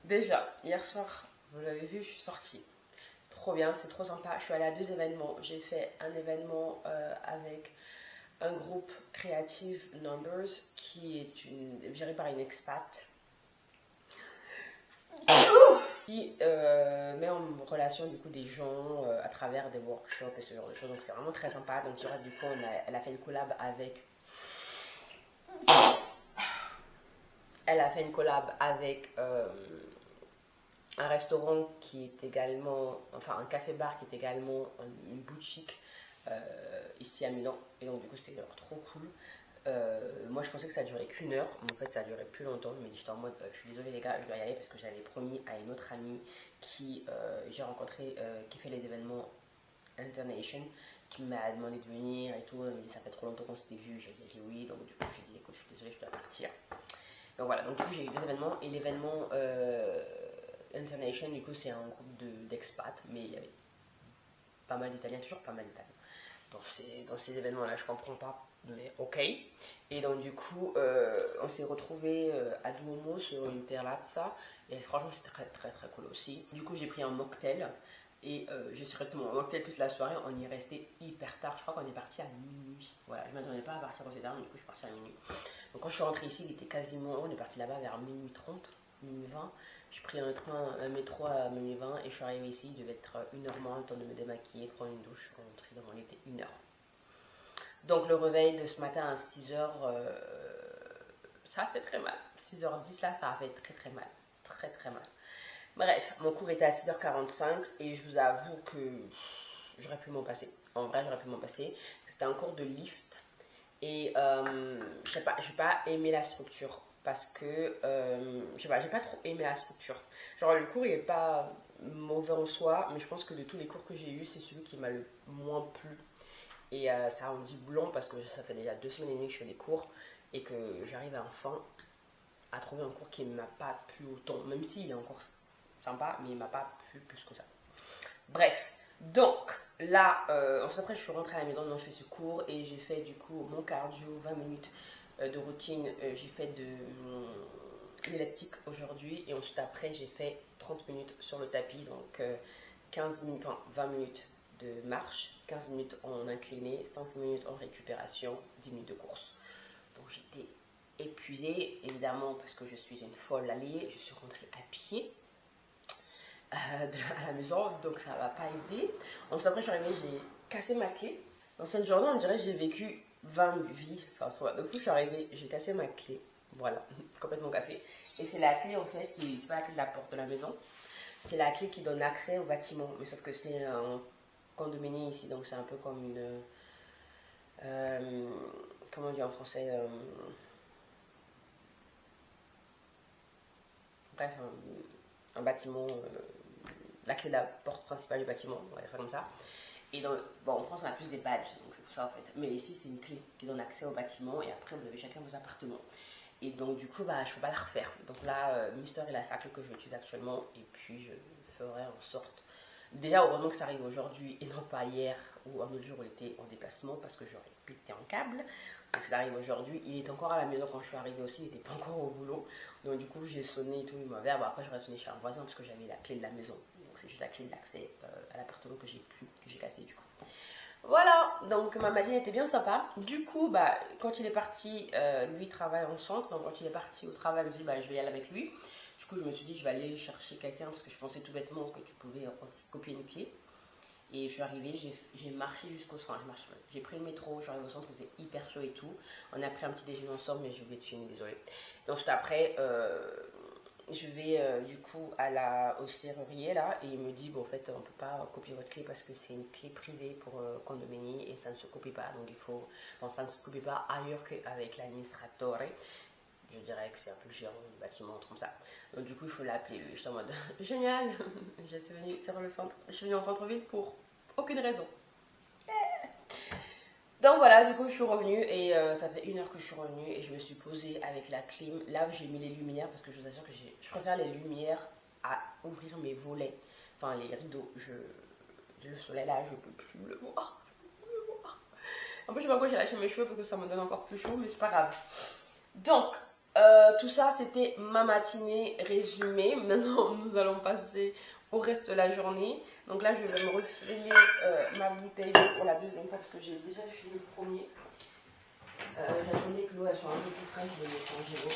Déjà, hier soir, vous l'avez vu, je suis sortie. Trop bien, c'est trop sympa. Je suis allée à 2 événements. J'ai fait un événement avec un groupe Creative Numbers qui est géré par une expat qui met en relation du coup des gens à travers des workshops et ce genre de choses. Donc c'est vraiment très sympa. Donc du coup elle a fait une collab avec un restaurant qui est également, enfin un café-bar qui est également une boutique ici à Milan. Et donc du coup c'était trop cool. Moi je pensais que ça durait qu'1 heure, mais en fait ça a duré plus longtemps. Mais j'étais en mode je suis désolée les gars, je dois y aller parce que j'avais promis à une autre amie qui j'ai rencontré, qui fait les événements Internation, qui m'a demandé de venir et tout. Elle m'a dit ça fait trop longtemps qu'on s'était vu, j'ai dit oui. Donc du coup j'ai dit écoute je suis désolée, je dois partir. Donc voilà, donc du coup j'ai eu 2 événements. Et l'événement Internation, du coup c'est un groupe d'expats, mais il y avait pas mal d'Italiens, toujours pas mal d'Italiens dans ces événements-là, je comprends pas, mais ok. Et donc du coup, on s'est retrouvés à Duomo sur une terrazza, et franchement c'était très cool aussi. Du coup j'ai pris un mocktail, et j'ai surtout mon mocktail toute la soirée, on y est resté hyper tard, je crois qu'on est parti à minuit. Voilà, je ne m'attendais pas à partir aussi tard, du coup je suis partie à minuit. Donc quand je suis rentrée ici, il était quasiment, on est parti là-bas vers minuit 30, minuit 20. J'ai pris un métro à minuit 20 et je suis arrivée ici, il devait être 1h moins, le temps de me démaquiller, prendre une douche, rentrer dans mon été 1h. Donc le réveil de ce matin à 6h, ça a fait très mal. 6h10 là, ça a fait très mal. Très mal. Bref, mon cours était à 6h45 et je vous avoue que j'aurais pu m'en passer. En vrai, j'aurais pu m'en passer. C'était un cours de lift et je sais pas, j'ai pas aimé la structure parce que je sais pas, j'ai pas trop aimé la structure. Genre le cours il est pas mauvais en soi, mais je pense que de tous les cours que j'ai eu, c'est celui qui m'a le moins plu. Et ça en dit blanc parce que ça fait déjà 2 semaines et demie que je fais des cours et que j'arrive enfin à trouver un cours qui ne m'a pas plu autant, même s'il est encore sympa, mais il ne m'a pas plu plus que ça. Bref, donc là, ensuite après je suis rentrée à la maison, donc je fais ce cours et j'ai fait du coup mon cardio, 20 minutes de routine, j'ai fait de l'elliptique aujourd'hui et ensuite après j'ai fait 30 minutes sur le tapis, donc 15 minutes, enfin 20 minutes de marche, 15 minutes en incliné, 5 minutes en récupération, 10 minutes de course. Donc j'étais épuisée, évidemment parce que je suis une folle alliée, je suis rentrée à pied à la maison, donc ça ne va pas aider. Ensuite après je suis arrivée, j'ai cassé ma clé. Dans cette journée on dirait que j'ai vécu 20 vies, enfin du coup je suis arrivée, j'ai cassé ma clé, voilà, complètement cassée. Et c'est la clé en fait, c'est pas la clé de la porte de la maison, c'est la clé qui donne accès au bâtiment, mais sauf que c'est un condominium ici, donc c'est un peu comme une... comment on dit en français bref, un bâtiment, la clé de la porte principale du bâtiment, on va dire ça comme ça. Et bon, en France, on a plus des badges, donc c'est pour ça en fait. Mais ici, c'est une clé qui donne accès au bâtiment et après, vous avez chacun vos appartements. Et donc, du coup, bah, je ne peux pas la refaire. Donc là, Mister est la clé que je utilise actuellement et puis je ferai en sorte. Déjà, heureusement que ça arrive aujourd'hui et non pas hier ou un autre jour où il était en déplacement parce que j'aurais pété un câble. Donc ça arrive aujourd'hui. Il est encore à la maison quand je suis arrivée aussi, il n'était pas encore au boulot. Donc du coup, j'ai sonné et tout, il m'avait. Bon, après, j'aurais sonné chez un voisin parce que j'avais la clé de la maison. Donc c'est juste la clé d'accès à l'appartement que j'ai cassé du coup. Voilà, donc ma matinée était bien sympa. Du coup, bah, quand il est parti, lui travaille en centre. Donc quand il est parti au travail, je me suis dit, bah, je vais y aller avec lui. Du coup, je me suis dit, je vais aller chercher quelqu'un parce que je pensais tout bêtement que tu pouvais copier une clé. Et je suis arrivée, j'ai marché jusqu'au centre. J'ai pris le métro, je suis arrivée au centre, il était hyper chaud et tout. On a pris un petit déjeuner ensemble, mais j'ai oublié de filmer, désolée. Et ensuite, après, je vais du coup au serrurier là, et il me dit, bon, en fait, on ne peut pas copier votre clé parce que c'est une clé privée pour condominium et ça ne se copie pas. Donc, ça ne se copie pas ailleurs qu'avec l'administratore. Je dirais que c'est un peu le gérant du bâtiment, comme ça. Donc du coup, il faut l'appeler lui. J'étais en mode, génial, je suis venue sur le centre. Je suis venue en centre-ville pour aucune raison. Donc voilà, du coup je suis revenue et ça fait 1 heure que je suis revenue et je me suis posée avec la clim. Là j'ai mis les lumières parce que je vous assure que je préfère les lumières à ouvrir mes volets. Enfin les rideaux, le soleil là je peux plus le voir. En plus je sais pas pourquoi j'ai lâché mes cheveux parce que ça me donne encore plus chaud, mais c'est pas grave. Donc tout ça c'était ma matinée résumée. Maintenant nous allons passer au reste de la journée. Donc là je vais me refiler ma bouteille d'eau pour la deuxième fois parce que j'ai déjà fini le premier. J'attendais que l'eau elle soit un peu plus fraîche, je l'ai mis au congélo.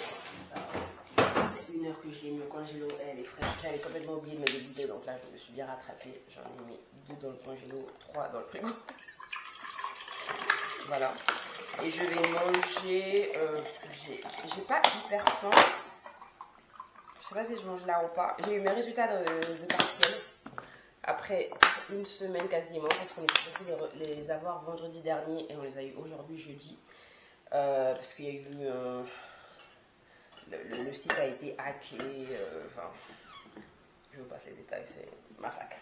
Ça fait 1 heure que je l'ai mis au congélo, elle est fraîche. J'avais complètement oublié de mettre des bouteilles, donc là je me suis bien rattrapée. J'en ai mis 2 dans le congélo, 3 dans le frigo. Voilà. Et je vais manger, parce que j'ai pas hyper faim. Je sais pas si je mange là ou pas. J'ai eu mes résultats de partiel après 1 semaine quasiment, parce qu'on est supposé les avoir vendredi dernier et on les a eu aujourd'hui jeudi. Parce qu'il y a eu le site a été hacké, enfin je vous passe les détails, c'est ma fac.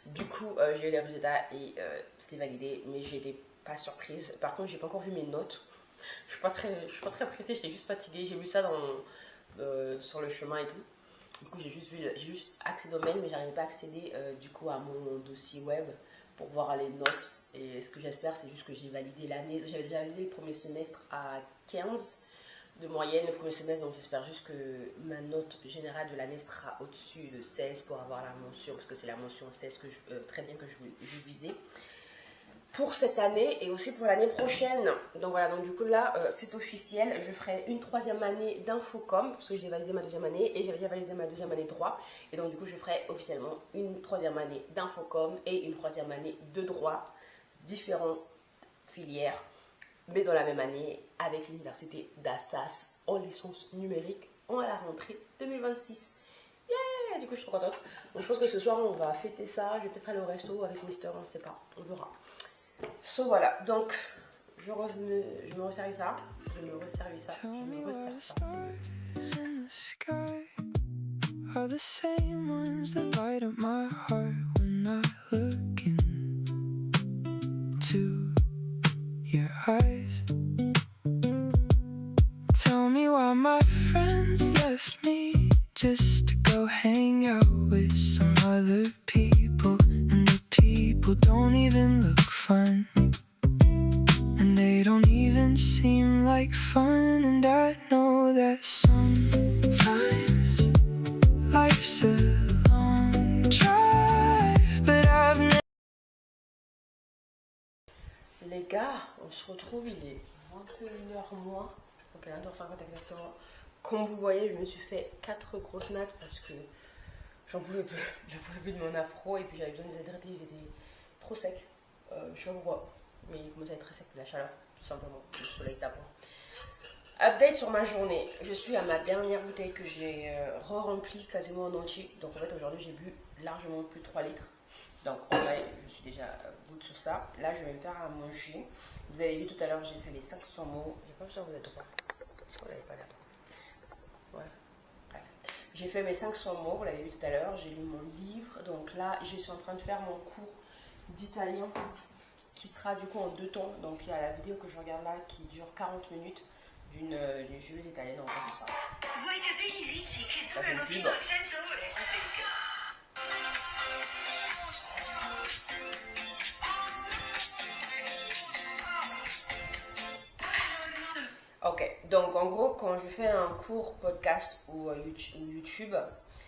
Du coup j'ai eu les résultats et c'était validé, mais j'étais pas surprise. Par contre j'ai pas encore vu mes notes. Je suis pas très pressée, j'étais juste fatiguée. J'ai vu ça sur le chemin et tout. Du coup j'ai juste accédé au mail, mais j'arrivais pas à accéder du coup à mon dossier web pour voir les notes. Et ce que j'espère, c'est juste que j'ai validé l'année. J'avais déjà validé le premier semestre à 15 de moyenne, le premier semestre. Donc j'espère juste que ma note générale de l'année sera au-dessus de 16 pour avoir la mention. Parce que c'est la mention 16 que très bien que je visais pour cette année et aussi pour l'année prochaine. Donc voilà, donc du coup là, c'est officiel. Je ferai une 3e année d'infocom. Parce que j'ai validé ma 2e année et j'avais déjà validé ma 2e année de droit. Et donc du coup, je ferai officiellement une 3e année d'infocom et une 3e année de droit. Différentes filières, mais dans la même année avec l'université d'Assas en licence numérique à la rentrée 2026. Yeah, du coup je suis trop contente. Donc je pense que ce soir on va fêter ça. Je vais peut-être aller au resto avec Mister, on ne sait pas, on verra. So voilà, donc je me resservis ça. Je me resservis ça. Je me resservis ça. Are the same ones that light up my heart when I look into your eyes. Tell me why my friends left me just to go hang out with some other people, and the people don't even look fun, and they don't even seem like fun, and I know that sometimes life's a long drive, but I've never... Les gars, on se retrouve, il est 21h moins, donc 21h50 exactement. Comme vous voyez, je me suis fait 4 grosses nattes parce que j'en pouvais plus. J'en pouvais plus de mon afro et puis j'avais besoin de les hydrater, ils étaient trop secs. Je sais pas pourquoi, mais ils commençaient à être très secs, la chaleur, tout simplement, le soleil tapant. Update sur ma journée. Je suis à ma dernière bouteille que j'ai re-remplie quasiment en entier. Donc en fait aujourd'hui j'ai bu largement plus de 3 litres. Donc en vrai je suis déjà good sur ça. Là je vais me faire à manger. Vous avez vu tout à l'heure j'ai fait les 500 mots. J'ai pas besoin que vous êtes au pas. Vous l'avez pas là. Ouais. Bref. J'ai fait mes 500 mots, vous l'avez vu tout à l'heure. J'ai lu mon livre. Donc là je suis en train de faire mon cours d'italien qui sera du coup en 2 temps. Donc il y a la vidéo que je regarde là qui dure 40 minutes. D'une joueuse italienne, en fait, c'est ça. Vuoi capelli ricci che durano fino a 100 ore? Ok, donc en gros, quand je fais un cours podcast ou YouTube,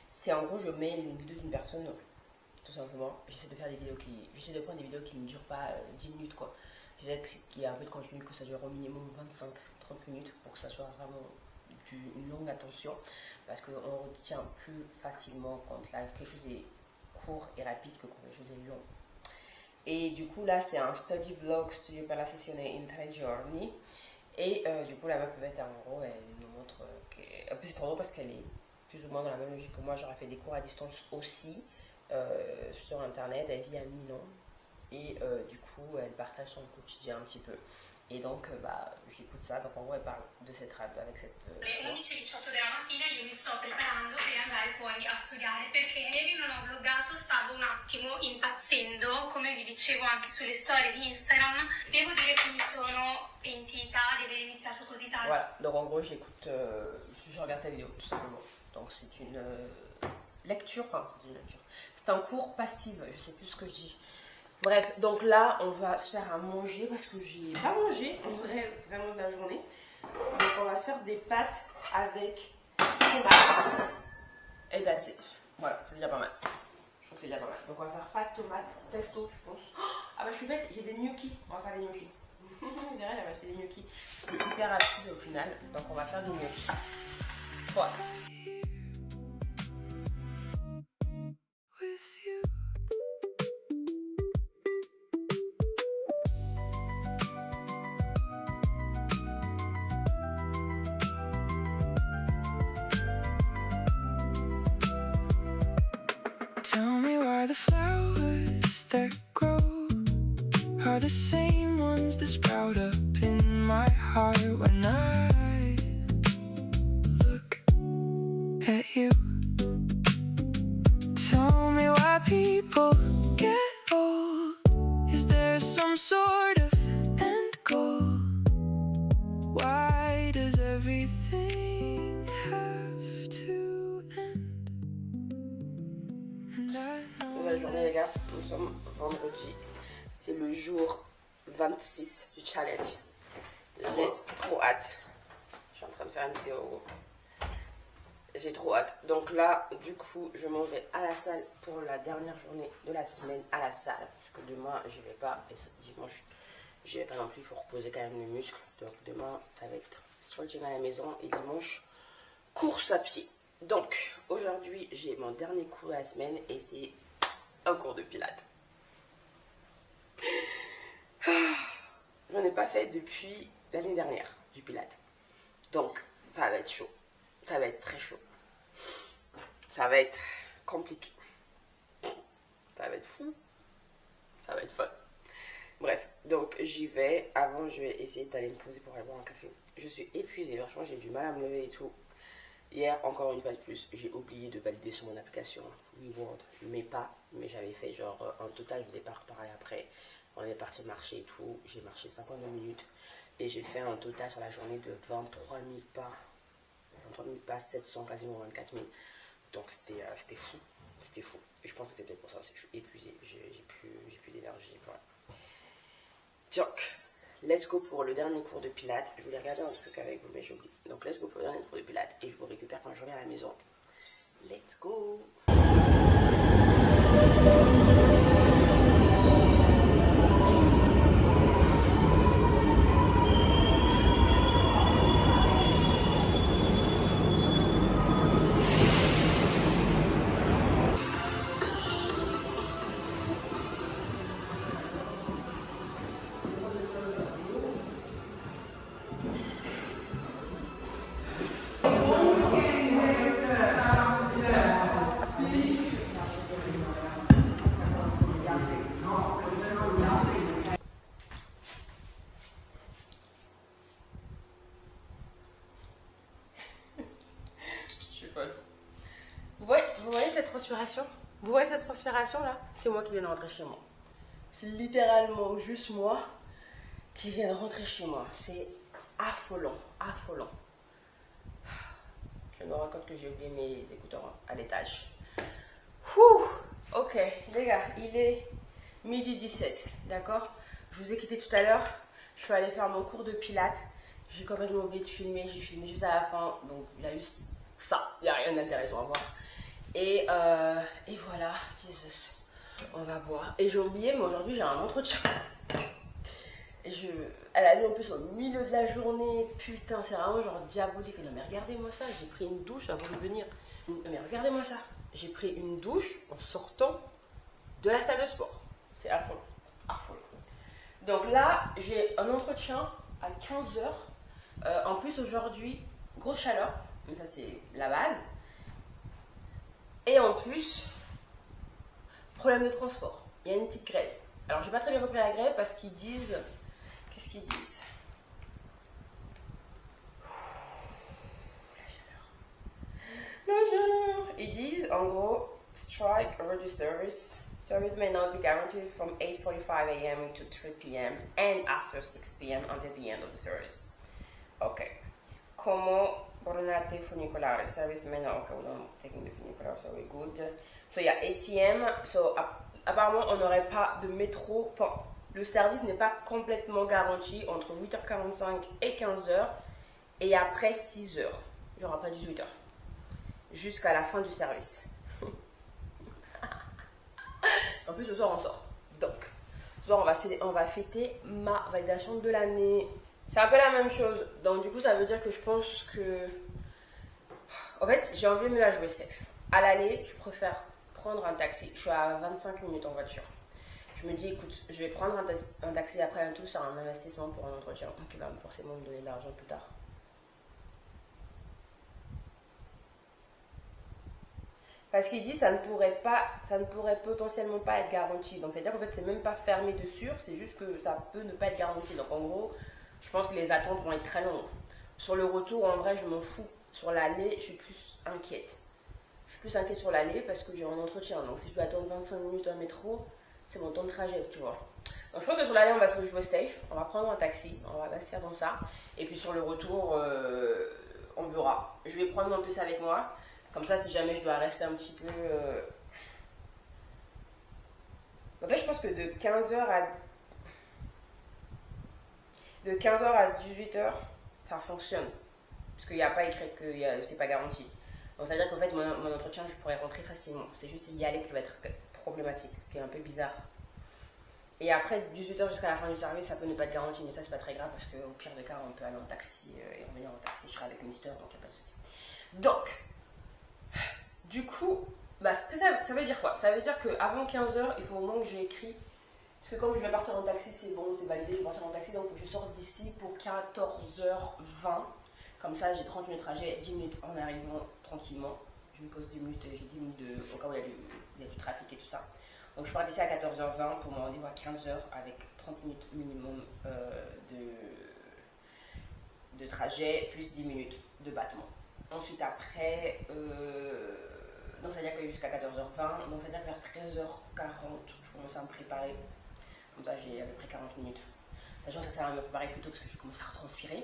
c'est en gros, je mets une vidéo d'une personne, tout simplement. J'essaie de faire des vidéos j'essaie de prendre des vidéos qui ne durent pas 10 minutes, quoi. J'essaie qu'il y ait un peu de contenu, que ça dure au minimum 25-30 minutes pour que ça soit vraiment une longue attention, parce qu'on retient plus facilement quand là, quelque chose est court et rapide que quand quelque chose est long. Et du coup là c'est un study vlog, studio per la sessione in 3 giorni, et du coup la meuf peut être en gros, elle me montre en plus c'est trop drôle parce qu'elle est plus ou moins dans la même logique que moi. J'aurais fait des cours à distance aussi sur internet. Elle vit à Milan et du coup elle partage son quotidien un petit peu. Et donc j'écoute ça, donc en gros elle parle de cette rap avec cette... 11:18 della mattina io mi sto preparando per andare fuori a studiare perché ieri non ho vloggato, stavo un attimo impazzendo come vi dicevo anche sulle storie di Instagram, devo dire che mi sono pentita di aver iniziato così tardi. Voilà, donc en gros j'écoute, je regarde cette vidéo tout simplement. Donc c'est une lecture, enfin c'est une lecture. C'est un cours passif, je sais plus ce que je dis. Bref, donc là on va se faire à manger parce que j'ai pas mangé en vrai vraiment de la journée. Donc on va se faire des pâtes avec tomates et that's it. Voilà, c'est déjà pas mal. Je trouve que c'est déjà pas mal. Donc on va faire pâtes, tomates, pesto je pense. Ah bah je suis bête, j'ai des gnocchis. On va faire des gnocchis. Derrière j'avais acheté des gnocchis. C'est hyper rapide au final. Donc on va faire des gnocchis. Voilà. Tell me why the flowers that grow are the same ones that sprout up in my heart when I look at you. Tell me why people get old. Is there some sort of end goal? Why does everything have to end? Nouvelle journée les gars, nous sommes vendredi, c'est le jour 26 du challenge. J'ai trop hâte. Je suis en train de faire une vidéo. J'ai trop hâte. Donc là, du coup, je m'en vais à la salle pour la dernière journée de la semaine à la salle. Parce que demain, j'y vais pas. Et dimanche, j'y vais pas non plus. Il faut reposer quand même les muscles. Donc demain, ça va être stretching à la maison. Et dimanche, course à pied. Donc, aujourd'hui, j'ai mon dernier cours de la semaine et c'est un cours de pilates. J'en ai pas fait depuis l'année dernière, du pilates. Donc, ça va être chaud. Ça va être très chaud. Ça va être compliqué. Ça va être fou. Ça va être fun. Bref, donc j'y vais. Avant, je vais essayer d'aller me poser pour aller boire un café. Je suis épuisée, franchement, j'ai du mal à me lever et tout. Hier, encore une fois de plus, j'ai oublié de valider sur mon application Reward, mais j'avais fait genre un total, je vous ai pas reparlé après. On est parti marcher et tout, j'ai marché 52 minutes et j'ai fait un total sur la journée de 23 000 pas, 23 000 pas, 700, quasiment 24 000. Donc c'était fou, c'était fou. Et je pense que c'est peut-être pour ça, c'est que je suis épuisée, j'ai plus d'énergie. Voilà. Donc, let's go pour le dernier cours de pilates. Je voulais regarder un truc avec vous, mais j'oublie. Donc, let's go pour le dernier cours de pilates et je vous récupère quand je reviens à la maison. Let's go! Vous voyez cette transpiration? Vous voyez cette transpiration là? C'est moi qui viens de rentrer chez moi. C'est littéralement juste moi qui viens de rentrer chez moi. C'est affolant, affolant. Je me rends compte que j'ai oublié mes écouteurs à l'étage. Ok, les gars, il est midi 17, d'accord? Je vous ai quitté tout à l'heure. Je suis allée faire mon cours de pilates. J'ai complètement oublié de filmer. J'ai filmé juste à la fin. Donc, il y a juste ça. Il n'y a rien d'intéressant à voir. Et voilà, Jesus, on va boire. Et j'ai oublié, mais aujourd'hui j'ai un entretien. Et elle a mis en plus au milieu de la journée. Putain, c'est vraiment genre diabolique. Non mais regardez-moi ça, j'ai pris une douche avant de venir. Non mais regardez-moi ça. J'ai pris une douche en sortant de la salle de sport. C'est affolant, affolant. Donc là, j'ai un entretien à 15h. En plus aujourd'hui, grosse chaleur. Mais ça c'est la base. Et en plus, problème de transport. Il y a une petite grève. Alors, j'ai pas très bien compris la grève parce qu'ils disent... Qu'est-ce qu'ils disent? La chaleur. Ils disent, en gros, strike registers Service may not be guaranteed from 8:45 a.m. to 3 p.m. and after 6 p.m. until the end of the service. Okay. Como Bornate funicolare. Service may not. Okay, we're not taking the funicular, so we're good. So, yeah, ATM. So, apparemment, on n'aurait pas de métro. Enfin, le service n'est pas complètement garanti entre 8h45 et 15h et après 6h. Genre après 18h. Jusqu'à la fin du service. En plus, ce soir, on sort. Donc, ce soir, on va fêter ma validation de l'année. C'est un peu la même chose. Donc, du coup, ça veut dire que je pense que... En fait, j'ai envie de me la jouer safe. À l'aller, je préfère prendre un taxi. Je suis à 25 minutes en voiture. Je me dis, écoute, je vais prendre un taxi après un tout. C'est un investissement pour un entretien qui va forcément me donner de l'argent plus tard. Parce qu'il dit ça ne pourrait potentiellement pas être garanti. Donc c'est-à-dire qu'en fait c'est même pas fermé de sûr, c'est juste que ça peut ne pas être garanti. Donc en gros, je pense que les attentes vont être très longues. Sur le retour, en vrai, je m'en fous. Sur l'aller, je suis plus inquiète. Je suis plus inquiète sur l'aller parce que j'ai un entretien. Donc si je dois attendre 25 minutes en métro, c'est mon temps de trajet, tu vois. Donc je pense que sur l'aller, on va se jouer safe. On va prendre un taxi, on va investir dans ça. Et puis sur le retour, on verra. Je vais prendre mon PC avec moi. Comme ça, si jamais je dois rester un petit peu... En fait, je pense que de 15h à 18h, ça fonctionne. Parce qu'il n'y a pas écrit que c'est pas garanti. Donc, ça veut dire qu'en fait, mon entretien, je pourrais rentrer facilement. C'est juste y aller qui va être problématique, ce qui est un peu bizarre. Et après, 18h jusqu'à la fin du service, ça peut ne pas être garanti, mais ça, c'est pas très grave parce qu'au pire des cas, on peut aller en taxi et revenir en taxi. Je serai avec une sœur, donc il n'y a pas de souci. Donc... Du coup, ça veut dire quoi? Ça veut dire qu'avant 15h, il faut au moins que j'ai écrit. Parce que comme je vais partir en taxi, c'est bon, c'est validé, je vais partir en taxi. Donc je sors d'ici pour 14h20. Comme ça, j'ai 30 minutes de trajet, 10 minutes en arrivant tranquillement. Je me pose 10 minutes, j'ai 10 minutes au cas où il y a du trafic et tout ça. Donc je pars d'ici à 14h20 pour mon rendez-vous à 15h avec 30 minutes minimum de trajet, plus 10 minutes de battement. Ensuite, après, donc ça veut dire que jusqu'à 14h20, donc ça veut dire que vers 13h40, je commence à me préparer. Comme ça, j'ai à peu près 40 minutes. Sachant que ça sert à me préparer plus tôt parce que je commence à retranspirer.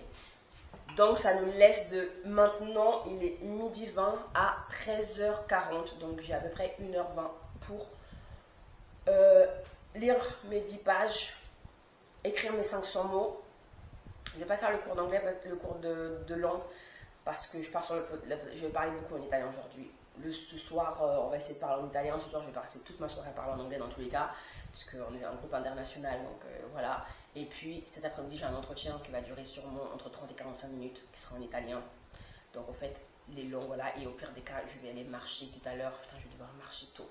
Donc, ça nous laisse de maintenant, il est 12h20 à 13h40. Donc, j'ai à peu près 1h20 pour lire mes 10 pages, écrire mes 500 mots. Je ne vais pas faire le cours d'anglais, le cours de langue. Parce que je vais parler beaucoup en italien aujourd'hui. Ce soir, on va essayer de parler en italien. Ce soir, je vais passer toute ma soirée à parler en anglais dans tous les cas. Puisqu'on est un groupe international, donc voilà. Et puis, cet après-midi, j'ai un entretien qui va durer sûrement entre 30 et 45 minutes, qui sera en italien. Donc, en fait, les langues, voilà. Et au pire des cas, je vais aller marcher tout à l'heure. Putain, je vais devoir marcher tôt.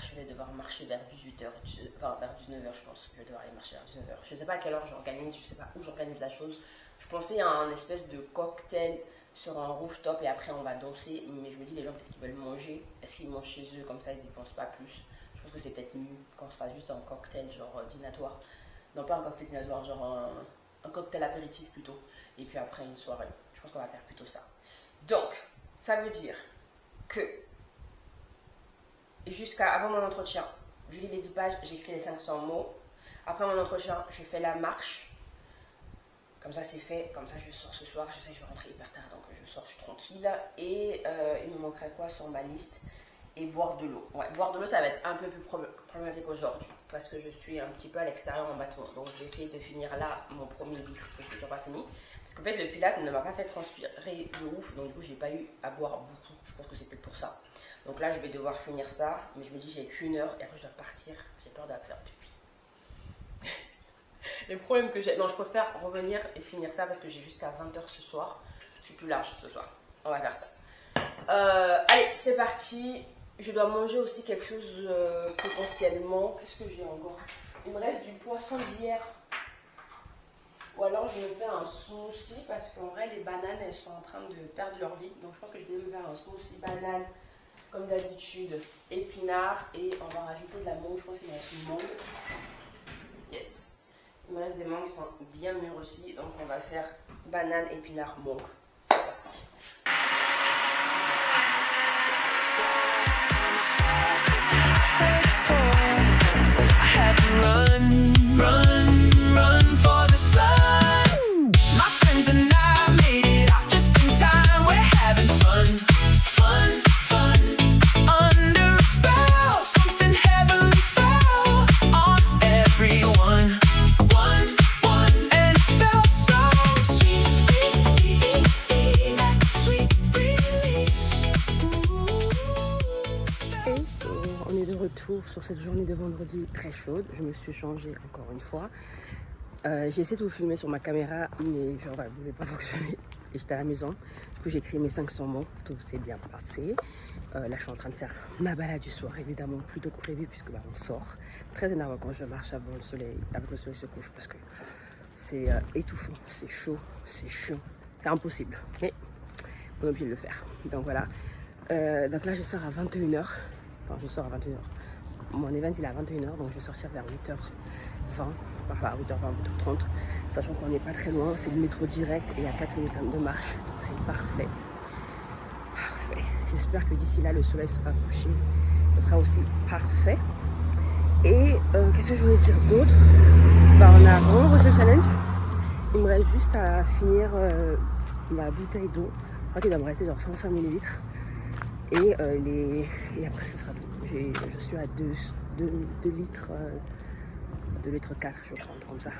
Je vais devoir marcher vers 18h, enfin vers 19h, je pense. Je vais devoir aller marcher vers 19h. Je ne sais pas à quelle heure j'organise, je ne sais pas où j'organise la chose. Je pensais à un espèce de cocktail sur un rooftop et après on va danser. Mais je me dis, les gens peut-être qu'ils veulent manger. Est-ce qu'ils mangent chez eux comme ça, ils ne dépensent pas plus? Je pense que c'est peut-être mieux quand on se fasse juste un cocktail genre dînatoire. Non, pas un cocktail dînatoire, genre un cocktail apéritif plutôt. Et puis après une soirée. Je pense qu'on va faire plutôt ça. Donc, ça veut dire que avant mon entretien, je lis les 10 pages, j'écris les 500 mots. Après mon entretien, je fais la marche. Comme ça, c'est fait. Comme ça, je sors ce soir. Je sais que je vais rentrer hyper tard, donc je sors, je suis tranquille. Et il me manquerait quoi sur ma liste? Et boire de l'eau. Ouais, boire de l'eau, ça va être un peu plus problématique aujourd'hui. Parce que je suis un petit peu à l'extérieur en battement. Donc, je vais essayer de finir là mon premier litre. Je n'ai toujours pas fini. Parce qu'en fait, le Pilate ne m'a pas fait transpirer de ouf. Donc, du coup, j'ai pas eu à boire beaucoup. Je pense que c'est peut-être pour ça. Donc là, je vais devoir finir ça. Mais je me dis, j'ai qu'une heure. Et après, je dois partir. J'ai peur de faire pipi. Le problème que j'ai... Non, je préfère revenir et finir ça parce que j'ai jusqu'à 20h ce soir. Je suis plus large ce soir. On va faire ça. Allez, c'est parti. Je dois manger aussi quelque chose potentiellement. Qu'est-ce que j'ai encore? Il me reste du poisson d'hier. Ou alors je me fais un smoothie parce qu'en vrai, les bananes, elles sont en train de perdre leur vie. Donc je pense que je vais me faire un smoothie banane comme d'habitude. Épinards et on va rajouter de la mangue. Je pense qu'il me reste une mangue. Yes. Il me reste des mangues qui sont bien mûres aussi. Donc on va faire banane, épinard, mangue. C'est parti. on est de retour sur cette journée de vendredi très chaude. Je me suis changée encore une fois. J'ai essayé de vous filmer sur ma caméra, mais genre, elle ne voulait pas fonctionner. Et j'étais à la maison. Du coup, j'ai écrit mes 500 mots. Tout s'est bien passé. Là, je suis en train de faire ma balade du soir, évidemment, plus tôt que prévu, puisque on sort. Très énervant quand je marche avant le soleil, avant que le soleil se couche, parce que c'est étouffant, c'est chaud, c'est chiant. C'est impossible, mais on est obligé de le faire. Donc voilà. Donc là, je sors à 21h. Enfin, je sors à 21h. Mon event, il est à 21h, donc je vais sortir vers 8h20. Par là, 8h20, 8h30. Sachant qu'on n'est pas très loin, c'est le métro direct et il y a 4 minutes de marche. C'est parfait. Parfait. J'espère que d'ici là, le soleil sera couché. Ce sera aussi parfait. Et qu'est-ce que je voulais dire d'autre? On a vraiment reçu le challenge. Il me reste juste à finir ma bouteille d'eau. Je crois qu'il doit me rester genre 105 ml. Et après ce sera tout. Je suis à 2 litres, 2 litres 4, je crois, comme ça.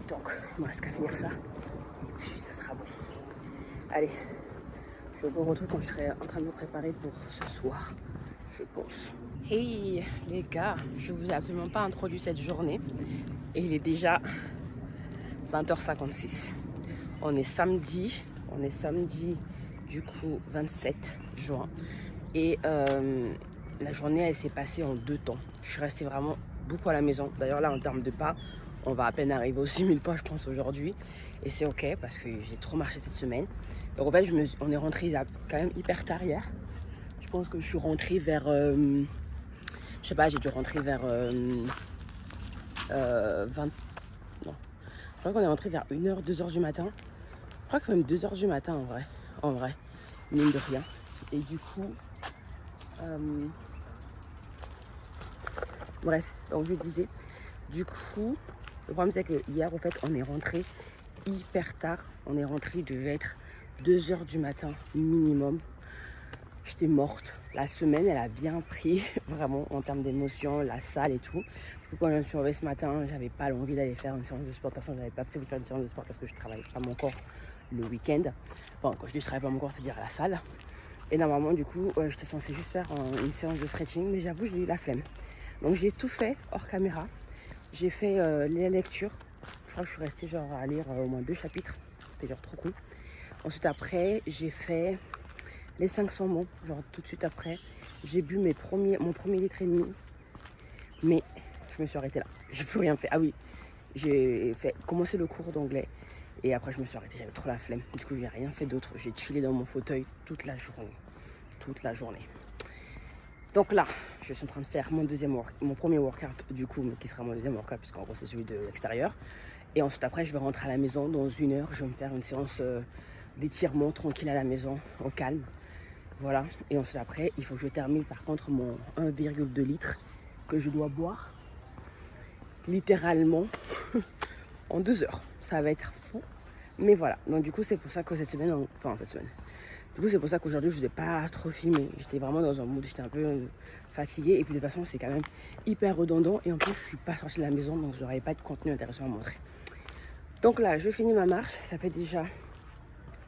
Donc il me reste qu'à finir ça. Et puis ça sera bon. Allez, je vous retrouve quand je serai en train de me préparer pour ce soir, je pense. Hey les gars, je vous ai absolument pas introduit cette journée. Et il est déjà 20h56. On est samedi du coup 27 juin. Et la journée elle s'est passée en 2 temps. Je suis restée vraiment beaucoup à la maison. D'ailleurs là en termes de pas, on va à peine arriver aux 6000 pas je pense aujourd'hui. Et c'est ok parce que j'ai trop marché cette semaine. Donc en fait on est rentré là quand même hyper tard hier. Je pense que je suis rentrée vers... je sais pas, j'ai dû rentrer vers 20... Non. Je crois qu'on est rentré vers 1h, 2h du matin. Je crois que même 2h du matin en vrai. Mine de rien. Et du coup... Bref, donc je disais, du coup, le problème c'est que hier, en fait, on est rentré hyper tard. On est rentré, il devait être 2h du matin minimum. J'étais morte. La semaine, elle a bien pris, vraiment, en termes d'émotions, la salle et tout. Du coup, quand je me suis réveillée ce matin, j'avais pas l'envie d'aller faire une séance de sport. De toute façon, j'avais pas prévu de faire une séance de sport parce que je travaille pas mon corps le week-end. Enfin, quand je dis je travaille pas mon corps, c'est-à-dire à la salle. Et normalement, du coup, j'étais censée juste faire une séance de stretching, mais j'avoue, j'ai eu la flemme. Donc, j'ai tout fait hors caméra. J'ai fait les lectures. Je crois que je suis restée genre à lire au moins 2 chapitres. C'était genre trop cool. Ensuite, après, j'ai fait les 500 mots. Genre tout de suite après, j'ai bu mon premier litre et demi. Mais je me suis arrêtée là. J'ai plus rien fait. Ah oui, j'ai commencé le cours d'anglais. Et après, je me suis arrêtée. J'avais trop la flemme. Du coup, j'ai rien fait d'autre. J'ai chillé dans mon fauteuil toute la journée. Donc là, je suis en train de faire mon premier workout du coup, mais qui sera mon deuxième workout puisqu'en gros c'est celui de l'extérieur. Et ensuite après, je vais rentrer à la maison dans 1 heure. Je vais me faire une séance d'étirement tranquille à la maison, au calme. Voilà. Et ensuite après, il faut que je termine par contre mon 1,2 litres que je dois boire littéralement en 2 heures. Ça va être fou. Mais voilà. Donc du coup, c'est pour ça que cette semaine. Du coup, c'est pour ça qu'aujourd'hui, je ne vous ai pas trop filmé. J'étais vraiment dans un mood, j'étais un peu fatiguée. Et puis de toute façon, c'est quand même hyper redondant. Et en plus, je ne suis pas sortie de la maison, donc je n'aurais pas de contenu intéressant à montrer. Donc là, je finis ma marche. Ça fait déjà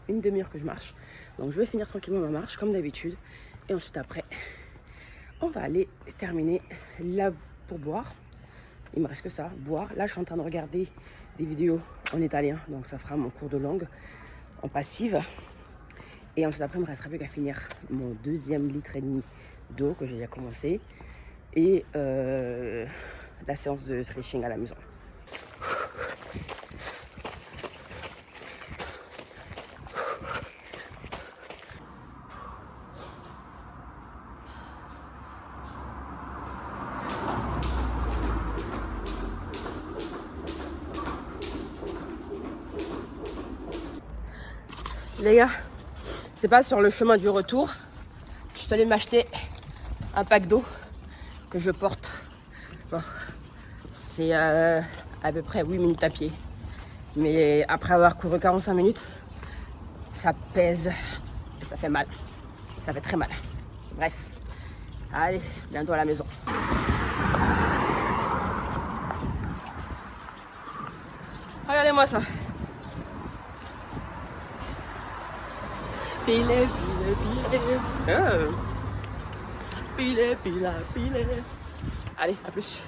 une demi-heure que je marche. Donc je vais finir tranquillement ma marche, comme d'habitude. Et ensuite, après, on va aller terminer là pour boire. Il me reste que ça, boire. Là, je suis en train de regarder des vidéos en italien. Donc ça fera mon cours de langue en passive. Et ensuite après, il me restera plus qu'à finir mon 2e litre et demi d'eau que j'ai déjà commencé. Et la séance de stretching à la maison. Les gars, c'est pas sur le chemin du retour. Je suis allée m'acheter un pack d'eau que je porte. Bon, c'est à peu près 8 minutes à pied. Mais après avoir couru 45 minutes, ça pèse et ça fait mal. Ça fait très mal. Bref, allez, bientôt à la maison. Regardez-moi ça. Filet. filet. Allez, à plus.